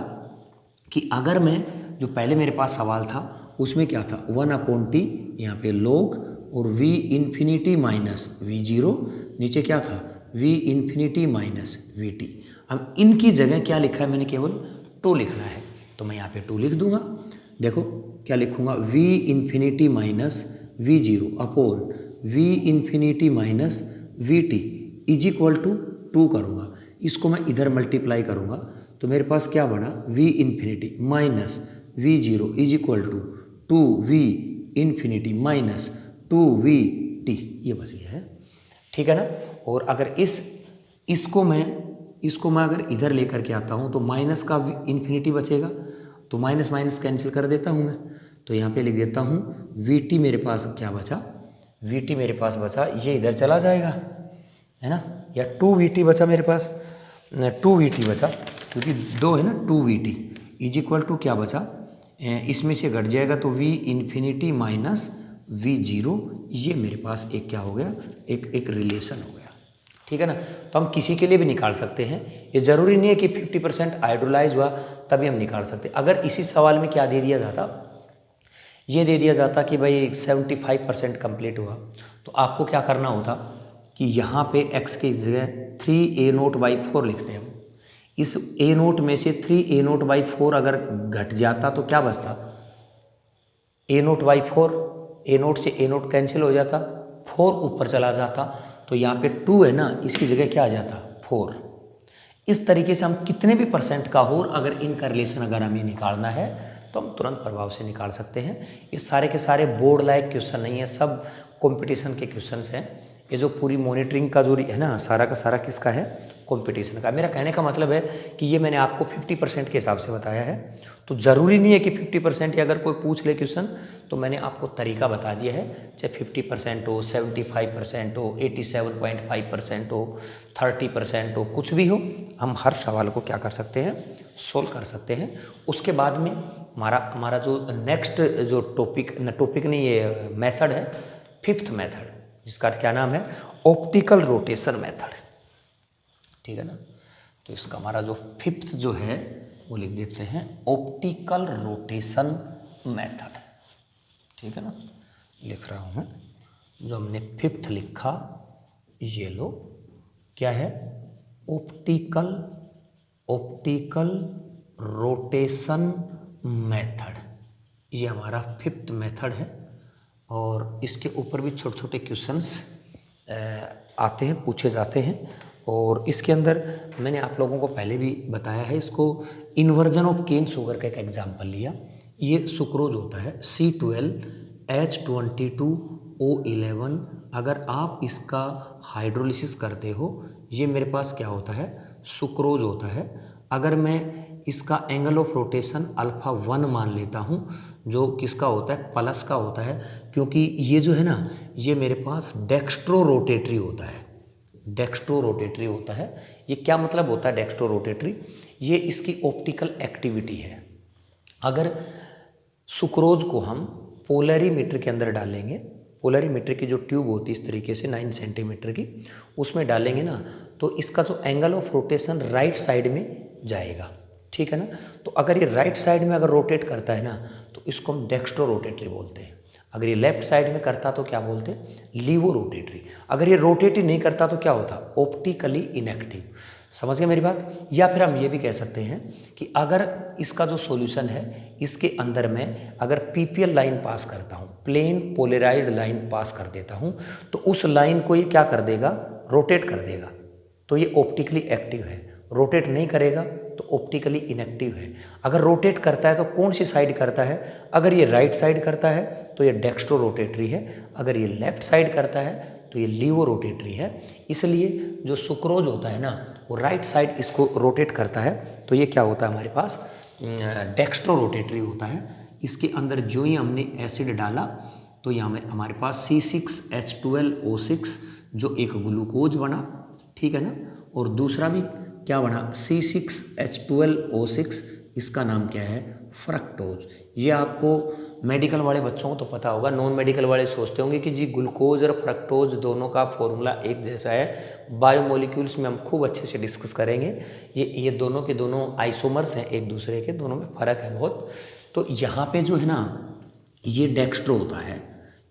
कि अगर मैं, जो पहले मेरे पास सवाल था उसमें क्या था 1/t, यहाँ पे log और v infinity minus we zero, नीचे क्या था v infinity minus v T. अब इनकी जगह क्या लिखा है मैंने, केवल 2 लिखना है, तो मैं यहाँ पे 2 लिख दूंगा। देखो क्या लिखूंगा, v infinity minus we zero upon v infinity minus v t is equal to two करूँगा, इसको मैं इधर मल्टीप्लाई करूँगा तो मेरे पास क्या बना v infinity minus we zero is equal to two v infinity minus two v t, ये बस ये है, ठीक है ना। और अगर इसको मैं अगर इधर लेकर के आता हूँ तो माइनस का इन्फिनिटी बचेगा, तो माइनस माइनस कैंसिल कर देता हूँ मैं, तो यहाँ पे लिख देता हूँ वी टी मेरे पास क्या बचा, वी टी मेरे पास बचा, ये इधर चला जाएगा है ना, या टू वी टी बचा मेरे पास, टू वी टी बचा क्योंकि दो है ना, two v t is equal to क्या बचा, इसमें से घट जाएगा तो v infinity minus we zero, ये मेरे पास एक क्या हो गया, एक रिलेशन हो गया, ठीक है ना। तो हम किसी के लिए भी निकाल सकते हैं, ये ज़रूरी नहीं है कि 50% हाइड्रोलाइज हुआ तभी हम निकाल सकते। अगर इसी सवाल में क्या दे दिया जाता, ये दे दिया जाता कि भाई 75% कंप्लीट हुआ, तो आपको क्या करना होता कि यहाँ पे x की जगह 3a0/4 लिखते हैं हम, इस a0 में से 3a0/4 अगर घट जाता तो क्या बचता, a0/4, a0 से a0 कैंसिल हो जाता, 4 ऊपर चला जाता, तो यहाँ पे 2 है ना, इसकी जगह क्या आ जाता 4। इस तरीके से हम कितने भी परसेंट का हो, अगर इनका रिलेशन अगर हमें निकालना है तो हम तुरंत प्रभाव से निकाल सकते हैं। ये सारे के सारे बोर्ड लायक क्वेश्चन नहीं है, सब कंपटीशन के क्वेश्चंस हैं। ये जो पूरी मॉनिटरिंग का जो है ना, सारा का सारा किसका है, कंपटीशन का। मेरा कहने का मतलब है कि ये मैंने आपको 50% के हिसाब से बताया है, तो ज़रूरी नहीं है कि 50% या अगर कोई पूछ ले क्वेश्चन तो मैंने आपको तरीका बता दिया है, चाहे 50% हो, 75% हो, 87.5% हो, 30% हो, कुछ भी हो, हम हर सवाल को क्या कर सकते हैं, सोल्व कर सकते हैं। उसके बाद में हमारा जो नेक्स्ट जो टॉपिक नहीं, ये मेथड है, फिफ्थ मेथड, जिसका क्या नाम है, ऑप्टिकल रोटेशन मेथड, ठीक है ना। तो इसका हमारा जो फिफ्थ जो है वो लिख देते हैं ऑप्टिकल रोटेशन मेथड, ठीक है ना, लिख रहा हूँ मैं। जो हमने फिफ्थ लिखा, ये लो, क्या है, ऑप्टिकल रोटेशन मेथड, ये हमारा फिफ्थ मेथड है। और इसके ऊपर भी छोटे छोटे क्वेश्चंस आते हैं, पूछे जाते हैं। और इसके अंदर मैंने आप लोगों को पहले भी बताया है, इसको इन्वर्जन ऑफ केन शुगर का एक एग्जाम्पल लिया। ये सुक्रोज होता है C12H22O11, अगर आप इसका हाइड्रोलिसिस करते हो, ये मेरे पास क्या होता है, सुक्रोज होता है। अगर मैं इसका एंगल ऑफ रोटेशन अल्फा 1 मान लेता हूँ, जो किसका होता है, प्लस का होता है, क्योंकि ये जो है ना, ये मेरे पास डेक्स्ट्रो रोटेटरी होता है, डेक्स्ट्रो रोटेटरी होता है। ये क्या मतलब होता है डेक्स्ट्रो रोटेटरी, ये इसकी ऑप्टिकल एक्टिविटी है। अगर सुक्रोज को हम पोलरीमीटर के अंदर डालेंगे, पोलरीमीटर की जो ट्यूब होती है इस तरीके से 9 सेंटीमीटर की, उसमें डालेंगे ना, तो इसका जो angle of rotation right side में जाएगा, ठीक है ना। तो अगर ये राइट साइड में अगर रोटेट करता है ना, तो इसको हम डेक्स्ट्रो रोटेटरी बोलते हैं। अगर ये लेफ्ट साइड में करता तो क्या बोलते हैं, लीवो रोटेटरी। अगर ये रोटेट ही नहीं करता तो क्या होता, ऑप्टिकली इनएक्टिव। समझ गए मेरी बात। या फिर हम ये भी कह सकते हैं कि अगर इसका जो सॉल्यूशन है, इसके अंदर मैं अगर पीपीएल लाइन पास करता हूँ, प्लेन पोलराइज्ड लाइन पास कर देता हूँ, तो उस लाइन को ये क्या कर देगा, रोटेट कर देगा, तो ये ऑप्टिकली एक्टिव है। रोटेट नहीं करेगा तो ऑप्टिकली इनएक्टिव है। अगर रोटेट करता है तो कौन सी साइड करता है, अगर ये राइट साइड करता है तो ये डेक्स्ट्रो रोटेटरी है, अगर ये लेफ्ट साइड करता है तो ये लीवो रोटेटरी है। इसलिए जो सुक्रोज होता है ना, वो राइट साइड इसको रोटेट करता है, तो ये क्या होता है हमारे पास, डेक्स्ट्रो रोटेटरी होता है। इसके अंदर जो ही हमने एसिड डाला तो यहाँ में हमारे पास C6H12O6 जो एक ग्लूकोज बना, ठीक है ना, और दूसरा भी क्या बना, C6H12O6, इसका नाम क्या है, फ्रक्टोज। ये आपको मेडिकल वाले बच्चों को तो पता होगा, नॉन मेडिकल वाले सोचते होंगे कि जी ग्लूकोज और फ्रक्टोज दोनों का फॉर्मूला एक जैसा है। बायोमोलिक्यूल्स में हम खूब अच्छे से डिस्कस करेंगे। ये दोनों के दोनों आइसोमर्स हैं एक दूसरे के, दोनों में फ़र्क है बहुत। तो यहाँ पे जो है ना, ये डेक्स्ट्रो होता है,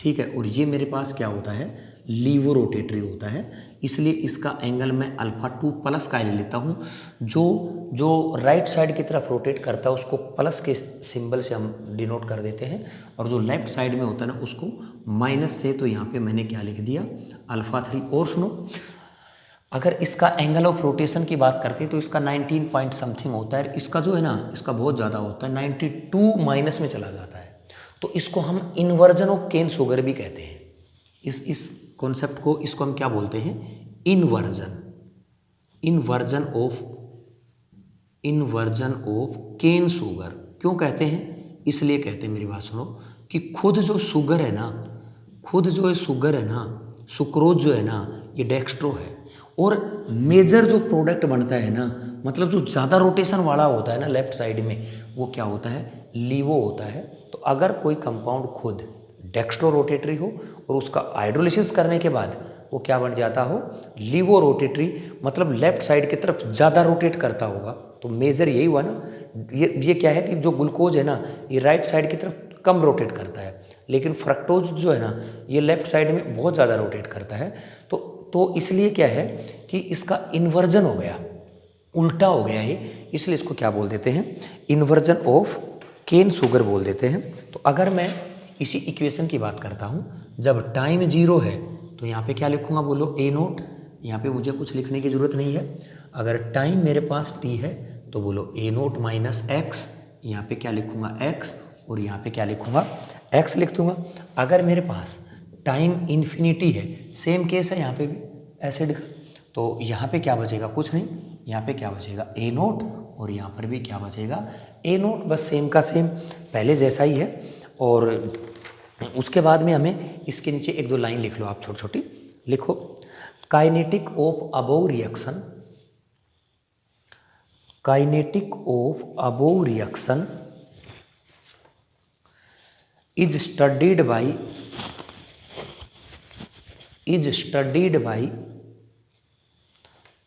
ठीक है, और ये मेरे पास क्या होता है, लीवो रोटेटरी होता है। इसलिए इसका एंगल मैं अल्फा 2 प्लस का ले लेता हूँ। जो राइट साइड की तरफ रोटेट करता है उसको प्लस के सिंबल से हम डिनोट कर देते हैं, और जो लेफ्ट साइड में होता है ना उसको माइनस से। तो यहाँ पे मैंने क्या लिख दिया, अल्फा 3। और सुनो, अगर इसका एंगल ऑफ रोटेशन की बात करते हैं तो इसका 19 पॉइंट समथिंग होता है, इसका जो है ना इसका बहुत ज़्यादा होता है, 92 माइनस में चला जाता है। तो इसको हम इन्वर्जन ऑफ केन सुगर भी कहते हैं। इस कॉन्सेप्ट को, इसको हम क्या बोलते हैं, inversion, inversion of cane sugar. क्यों कहते हैं, इसलिए कहते हैं, मेरी बात सुनो, कि खुद जो शुगर है ना, खुद जो ये शुगर है ना, सुक्रोज जो है ना, ये डेक्स्ट्रो है। और मेजर जो प्रोडक्ट बनता है ना, मतलब जो ज़्यादा रोटेशन वाला होता है ना लेफ्ट साइड में, वो क्या होता है, लीवो होता है। तो अगर कोई कंपाउंड खुद डेक्स्ट्रो रोटेटरी हो और उसका हाइड्रोलिसिस करने के बाद वो क्या बन जाता हो, लीवो रोटेटरी, मतलब लेफ्ट साइड की तरफ ज़्यादा रोटेट करता होगा, तो मेजर यही हुआ ना। ये क्या है कि जो ग्लूकोज है ना, ये राइट साइड की तरफ कम रोटेट करता है, लेकिन फ्रक्टोज जो है ना, ये लेफ्ट साइड में बहुत ज़्यादा रोटेट करता है। तो इसलिए क्या है कि इसका इन्वर्जन हो गया, उल्टा हो गया है, इसलिए इसको क्या बोल देते हैं, इन्वर्जन ऑफ केन शुगर बोल देते हैं। तो अगर मैं इसी इक्वेशन की बात करता हूँ, जब टाइम 0 है तो यहाँ पे क्या लिखूँगा, बोलो ए नोट। यहाँ पे मुझे कुछ लिखने की ज़रूरत नहीं है। अगर टाइम मेरे पास टी है तो बोलो ए नोट माइनस एक्स, यहाँ पे क्या लिखूँगा एक्स, और यहाँ पे क्या लिखूँगा एक्स लिख दूँगा। अगर मेरे पास टाइम इन्फिनिटी है, सेम केस है यहाँ पे भी एसिड का, तो यहाँ पे क्या बचेगा, कुछ नहीं, यहाँ पे क्या बचेगा ए नोट, और यहाँ पर भी क्या बचेगा ए नोट, बस सेम का सेम पहले जैसा ही है। और उसके बाद में हमें इसके नीचे एक दो लाइन लिख लो आप, छोटी छोटी लिखो, kinetic of above reaction, kinetic of above reaction is studied by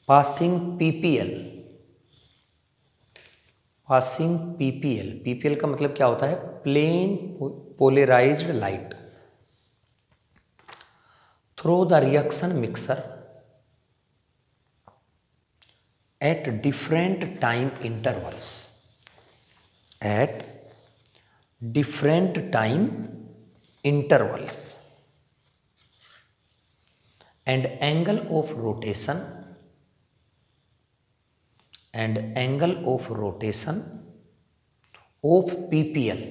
passing PPL, passing PPL का मतलब क्या होता है, plane polarised light through the reaction mixer at different time intervals, at different time intervals, and angle of rotation of PPL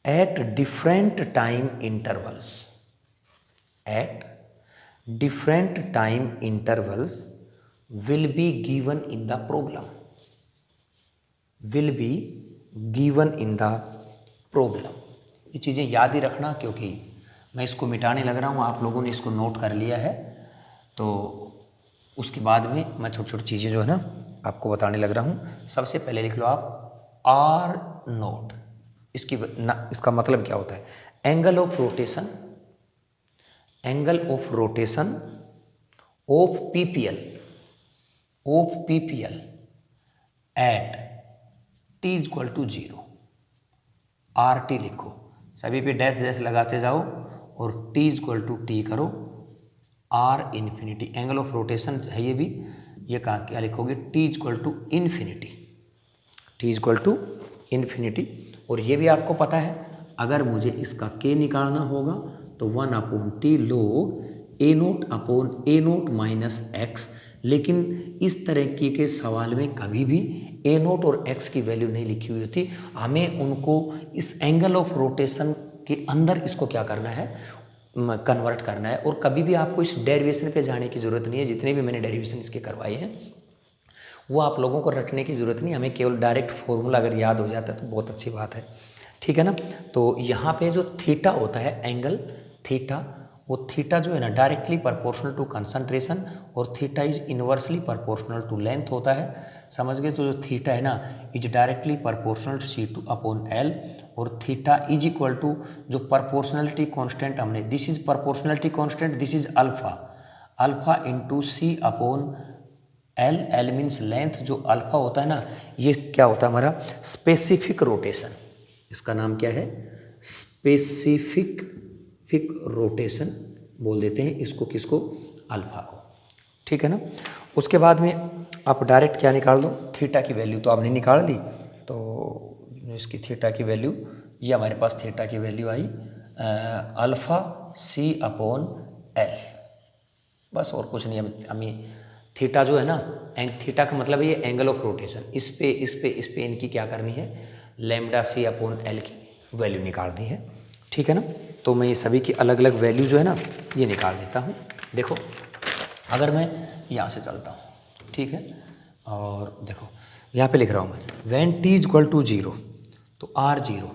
at different time intervals, will be given in the problem, ये चीज़ें याद ही रखना, क्योंकि मैं इसको मिटाने लग रहा हूँ, आप लोगों ने इसको नोट कर लिया है, तो उसके बाद में मैं छोटी छोटी चीज़ें जो है ना आपको बताने लग रहा हूँ। सबसे पहले लिख लो आप आर नोट, इसका मतलब क्या होता है, angle of rotation of PPL at t equal to 0, r t लिखो, सभी पे डैश डैश लगाते जाओ और टी इक्वल टू टी करो, r infinity, angle of rotation है ये भी, ये कहा क्या लिखोगे, टी इक्वल टू इन्फिनिटी। और ये भी आपको पता है, अगर मुझे इसका के निकालना होगा तो 1/t log a naught minus x. लेकिन इस तरह के सवाल में कभी भी ए नोट और एक्स की वैल्यू नहीं लिखी हुई होती, हमें उनको इस एंगल ऑफ रोटेशन के अंदर इसको क्या करना है, कन्वर्ट करना है। और कभी भी आपको इस डेरिवेशन पे जाने की ज़रूरत नहीं है, जितने भी मैंने डेरिवेशन इसके करवाए हैं वो आप लोगों को रटने की ज़रूरत नहीं, हमें केवल डायरेक्ट फॉर्मूला अगर याद हो जाता है तो बहुत अच्छी बात है, ठीक है ना। तो यहाँ पे जो थीटा होता है, एंगल थीटा, वो थीटा जो है ना डायरेक्टली प्रोपोर्शनल टू कंसंट्रेशन, और theta is inversely proportional to length होता है, समझ गए। तो जो थीटा है ना इज डायरेक्टली प्रोपोर्शनल C2/L, और थीटा इज इक्वल टू जो प्रोपोर्शनलिटी कांस्टेंट हमने, this is proportionality constant, this is alpha into C/L, L means length, जो अल्फा होता है ना ये क्या होता है हमारा स्पेसिफिक रोटेशन, इसका नाम क्या है, स्पेसिफिक रोटेशन बोल देते हैं इसको, किसको, अल्फा को, ठीक है ना। उसके बाद में आप डायरेक्ट क्या निकाल दो, थीटा की वैल्यू तो आपने निकाल दी, तो इसकी थीटा की वैल्यू, ये हमारे पास थीटा की वैल्यू आई अल्फा C/L, बस और कुछ नहीं। हमें थीटा जो है ना, थीटा का मतलब है ये एंगल ऑफ रोटेशन, इस पे इनकी क्या करनी है, लैम्डा सी अपॉन एल की वैल्यू निकालनी है। ठीक है ना। तो मैं ये सभी की अलग अलग वैल्यू जो है ना ये निकाल देता हूँ। देखो अगर मैं यहाँ से चलता हूँ, ठीक है, और देखो यहाँ पे लिख रहा हूँ मैं when t is equal to 0, तो R0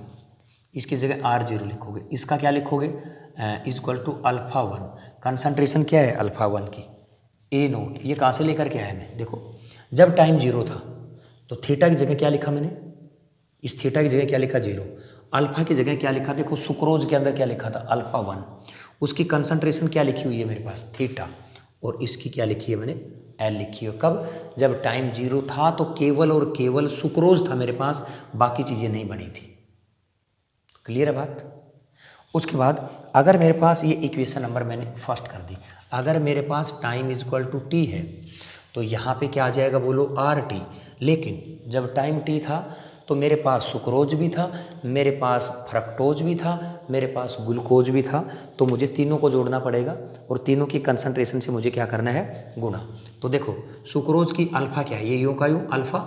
इसकी जगह R0 लिखोगे। इसका क्या लिखोगे, is equal to alpha 1। Concentration क्या है अल्फा 1 की, A0। ये कहाँ से लेकर के आया मैं, देखो जब टाइम 0 था तो थीटा की जगह क्या लिखा मैंने, इस थीटा की जगह क्या लिखा 0, अल्फा की जगह क्या लिखा, देखो सुक्रोज के अंदर क्या लिखा था अल्फा 1, उसकी कंसंट्रेशन क्या लिखी हुई है मेरे पास थीटा, और इसकी क्या लिखी है मैंने एल लिखी है। कब, जब टाइम 0 था तो केवल और केवल सुक्रोज था मेरे पास, बाकी चीज़ें नहीं बनी थी। क्लियर है बात। उसके बाद अगर मेरे पास ये इक्वेशन नंबर मैंने फर्स्ट कर दी, अगर मेरे पास time is equal to T है तो यहाँ पे क्या आ जाएगा बोलो आर टी। लेकिन जब टाइम टी था तो मेरे पास सुक्रोज भी था, मेरे पास फ्रक्टोज भी था, मेरे पास ग्लूकोज भी था, तो मुझे तीनों को जोड़ना पड़ेगा और तीनों की कंसंट्रेशन से मुझे क्या करना है, गुणा। तो देखो सुक्रोज की अल्फा क्या है, ये यूँ का यूँ अल्फा,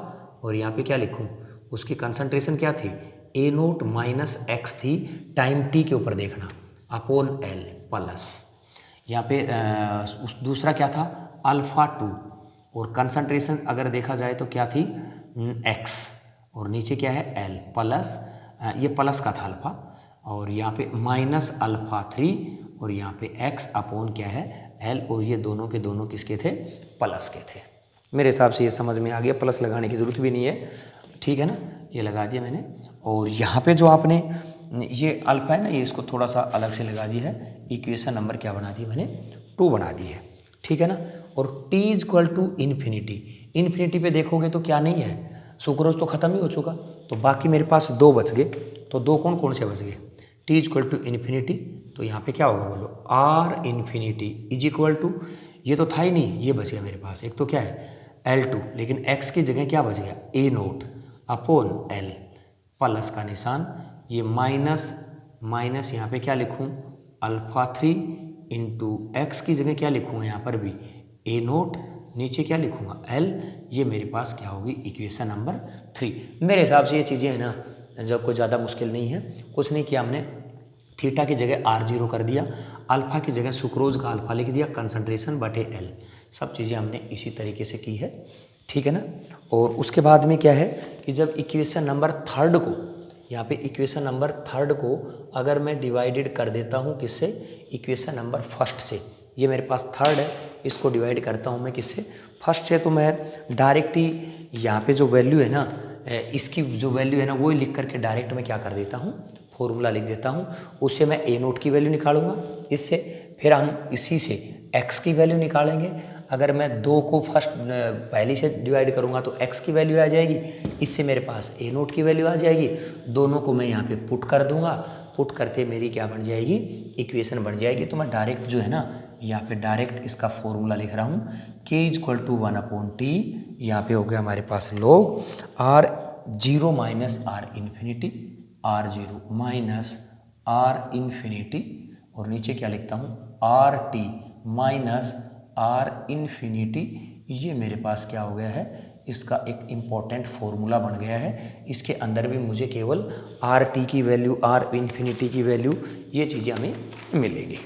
और यहाँ पे क्या लिखूँ, उसकी कंसंट्रेशन क्या थी, A0 माइनस एक्स थी, टाइम टी के ऊपर देखना, अपॉन एल प्लस यहाँ पे उस दूसरा क्या था अल्फ़ा 2, और कंसंट्रेशन अगर देखा जाए तो क्या थी एक्स, और नीचे क्या है एल प्लस, ये प्लस का था अल्फ़ा, और यहाँ पे माइनस अल्फ़ा 3, और यहाँ पे एक्स अपॉन क्या है एल, और ये दोनों के दोनों किसके थे, प्लस के थे। मेरे हिसाब से ये समझ में आ गया, प्लस लगाने की ज़रूरत भी नहीं है, ठीक है ना, ये लगा दिया मैंने। और यहाँ पे जो आपने ये अल्फा है ना, ये इसको थोड़ा सा अलग से लगा दिया है, इक्वेशन नंबर क्या बना दी मैंने 2 बना दी है, ठीक है ना। और t is equal to infinity, infinity पे देखोगे तो क्या नहीं है, सुक्रोज तो ख़त्म ही हो चुका, तो बाकी मेरे पास 2 बच गए। तो 2 कौन कौन से बच गए, t is equal to infinity, तो यहाँ पे क्या होगा बोलो r infinity is equal to, ये तो था ही नहीं, ये बच गया मेरे पास, एक तो क्या है L2, लेकिन x की जगह क्या बच गया A0 अपॉन L, प्लस का निशान, ये माइनस यहाँ पे क्या लिखूँ अल्फ़ा 3 इंटू एक्स की जगह क्या लिखूँगा यहाँ पर भी A0, नीचे क्या लिखूँगा L, ये मेरे पास क्या होगी इक्वेशन नंबर 3। मेरे हिसाब से ये चीज़ें हैं ना जब कोई ज़्यादा मुश्किल नहीं है, कुछ नहीं किया हमने, थीटा की जगह R0 कर दिया, अल्फ़ा की जगह सुक्रोज का अल्फ़ा लिख दिया, कंसंट्रेशन बटे L, सब चीज़ें हमने इसी तरीके से की है, ठीक है ना। और उसके बाद में क्या है कि जब इक्वेशन नंबर 3 को, यहाँ पे इक्वेशन नंबर 3 को अगर मैं डिवाइडेड कर देता हूँ किससे, इक्वेशन नंबर 1 से, ये मेरे पास 3 है, इसको डिवाइड करता हूँ मैं किससे, 1 से, तो मैं डायरेक्ट ही यहाँ पे जो वैल्यू है ना, इसकी जो वैल्यू है ना वो लिख करके डायरेक्ट मैं क्या कर देता हूँ, फॉर्मूला लिख देता हूँ, उससे मैं A0 की वैल्यू निकालूंगा इससे, फिर हम इसी से x की वैल्यू निकालेंगे। अगर मैं 2 को फर्स्ट पहले से डिवाइड करूंगा तो x की वैल्यू आ जाएगी, इससे मेरे पास A0 की वैल्यू आ जाएगी, दोनों को मैं यहाँ पे पुट कर दूंगा, पुट करते मेरी क्या बन जाएगी, इक्वेशन बन जाएगी। तो मैं डायरेक्ट जो है ना यहाँ पे डायरेक्ट इसका फॉर्मूला लिख रहा हूँ, k is equal to 1/t, यहाँ पे हो गया हमारे पास log R0 minus R infinity, R0 minus R infinity, और नीचे क्या लिखता हूँ RT माइनस R इन्फिनिटी, ये मेरे पास क्या हो गया है, इसका एक इम्पॉर्टेंट फॉर्मूला बन गया है। इसके अंदर भी मुझे केवल RT की वैल्यू, R इन्फिनिटी की वैल्यू, ये चीज़ें हमें मिलेगी,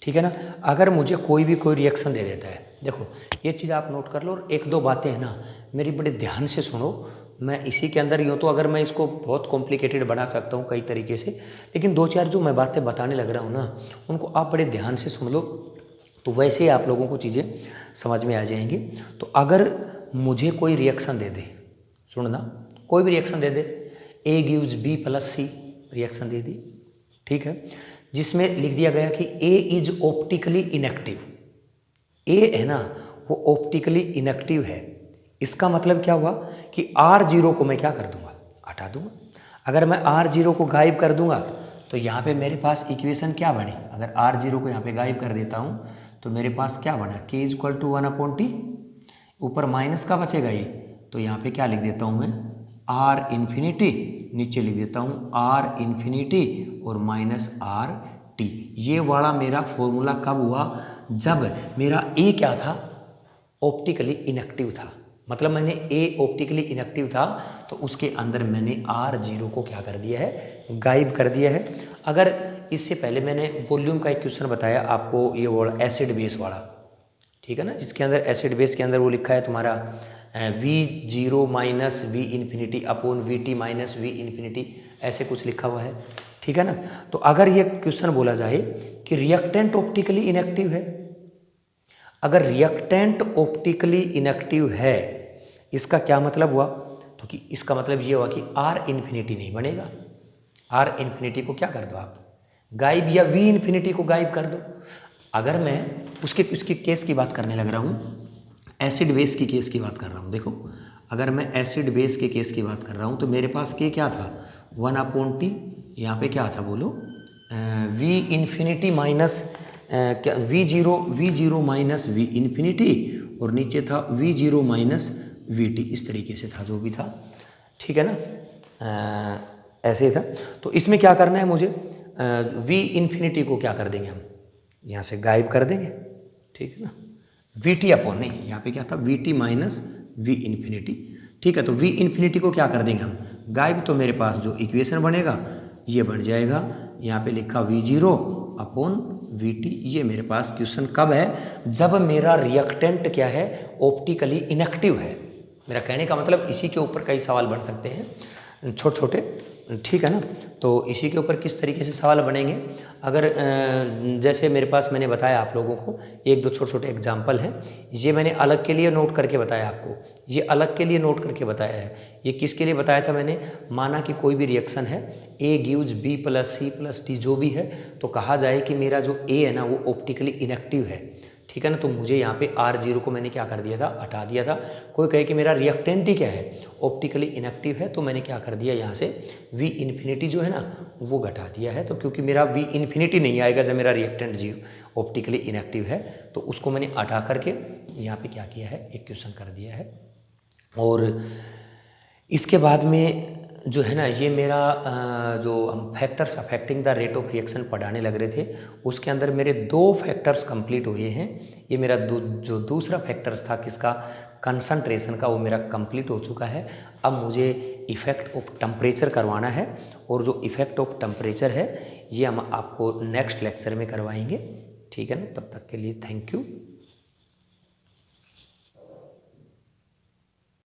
ठीक है ना। अगर मुझे कोई रिएक्शन दे देता है, देखो ये चीज़ आप नोट कर लो, और 1-2 बातें हैं ना मेरी बड़े ध्यान से सुनो, मैं इसी के अंदर यूँ तो अगर मैं इसको बहुत कॉम्प्लिकेटेड बना सकता हूँ कई तरीके से, लेकिन 2-4 जो मैं बातें बताने लग रहा हूँ ना उनको आप बड़े ध्यान से सुन लो, तो वैसे ही आप लोगों को चीज़ें समझ में आ जाएंगी। तो अगर मुझे कोई रिएक्शन दे दे, सुनना, कोई भी रिएक्शन दे दे, A gives B plus C reaction दे दी, ठीक है, जिसमें लिख दिया गया कि A is optically inactive, A है ना वो ऑप्टिकली इनएक्टिव है, इसका मतलब क्या हुआ कि R0 को मैं क्या कर दूंगा, हटा दूंगा। अगर मैं R0 को गायब कर दूंगा तो यहाँ पे मेरे पास इक्वेशन क्या बने, अगर R0 को यहाँ पे गायब कर देता हूँ तो मेरे पास क्या बना, k is equal to 1/t, ऊपर माइनस का बचेगा ये, तो यहाँ पे क्या लिख देता हूँ मैं R इन्फिनिटी, नीचे लिख देता हूँ R इन्फिनिटी और माइनस RT। ये वाला मेरा फॉर्मूला कब हुआ, जब मेरा ए क्या था, ऑप्टिकली इनएक्टिव था। मतलब मैंने ए ऑप्टिकली इनएक्टिव था तो उसके अंदर मैंने R0 को क्या कर दिया है, गायब कर दिया है। अगर इससे पहले मैंने वॉल्यूम का एक क्वेश्चन बताया आपको, ये वाला एसिड बेस वाला, ठीक है ना, जिसके अंदर एसिड बेस के अंदर वो लिखा है तुम्हारा V0 minus V infinity upon VT minus V infinity, ऐसे कुछ लिखा हुआ है, ठीक है ना। तो अगर ये क्वेश्चन बोला जाए कि रिएक्टेंट ऑप्टिकली इनएक्टिव है, अगर रिएक्टेंट ऑप्टिकली इनएक्टिव है इसका क्या मतलब हुआ, तो कि इसका मतलब ये हुआ कि R इन्फिनिटी नहीं बनेगा। R इन्फिनिटी को क्या कर दो आप, गायब, या V इन्फिनिटी को गायब कर दो। अगर मैं उसके केस की बात करने लग रहा हूँ, एसिड बेस की केस की बात कर रहा हूँ, देखो अगर मैं एसिड बेस के केस की बात कर रहा हूँ तो मेरे पास क्या था, 1/T, यहाँ पे क्या था बोलो, V इन्फिनिटी माइनस क्या, V0 माइनस V इन्फिनिटी, और नीचे था V0 माइनस VT, इस तरीके से था जो भी था, ठीक है ना, ऐसे ही था। तो इसमें क्या करना है मुझे, V इन्फिनिटी को क्या कर देंगे हम, यहाँ से गायब कर देंगे, ठीक है ना, VT अपॉन, नहीं यहाँ पे क्या था, VT माइनस V इन्फिनिटी, ठीक है। तो V इन्फिनिटी को क्या कर देंगे हम, गायब। तो मेरे पास जो इक्वेशन बनेगा ये बन जाएगा, यहाँ पे लिखा V0 अपॉन VT। ये मेरे पास क्वेश्चन कब है, जब मेरा रिएक्टेंट क्या है, ऑप्टिकली इनएक्टिव है। मेरा कहने का मतलब इसी के ऊपर कई सवाल बन सकते हैं छोटे छोटे, ठीक है ना। तो इसी के ऊपर किस तरीके से सवाल बनेंगे, अगर जैसे मेरे पास मैंने बताया आप लोगों को एक दो छोटे छोटे एग्जाम्पल हैं, ये मैंने अलग के लिए नोट करके बताया आपको, ये अलग के लिए नोट करके बताया है। ये किसके लिए बताया था मैंने, माना कि कोई भी रिएक्शन है, A gives B plus C plus D जो भी है, तो कहा जाए कि मेरा जो A है ना वो ऑप्टिकली इनएक्टिव है, ठीक है ना। तो मुझे यहाँ पे R0 को मैंने क्या कर दिया था, हटा दिया था। कोई कहे कि मेरा रिएक्टेंट ही क्या है, ऑप्टिकली इनएक्टिव है, तो मैंने क्या कर दिया, यहाँ से V इन्फिनिटी जो है ना वो घटा दिया है। तो क्योंकि मेरा V इन्फिनिटी नहीं आएगा जब मेरा रिएक्टेंट जीरो ऑप्टिकली इनएक्टिव है, तो उसको मैंने हटा करके यहाँ पे क्या किया है, एक क्वेश्चन कर दिया है। और इसके बाद में जो है ना, ये मेरा जो हम factors affecting the rate of reaction पढ़ाने लग रहे थे, उसके अंदर मेरे 2 फैक्टर्स कंप्लीट हुए हैं। ये मेरा जो दूसरा फैक्टर्स था किसका, कंसंट्रेशन का, वो मेरा कंप्लीट हो चुका है। अब मुझे इफ़ेक्ट ऑफ टेम्परेचर करवाना है, और जो इफ़ेक्ट ऑफ टेम्परेचर है ये हम आपको नेक्स्ट लेक्चर में करवाएंगे, ठीक है ना। तब तक के लिए थैंक यू।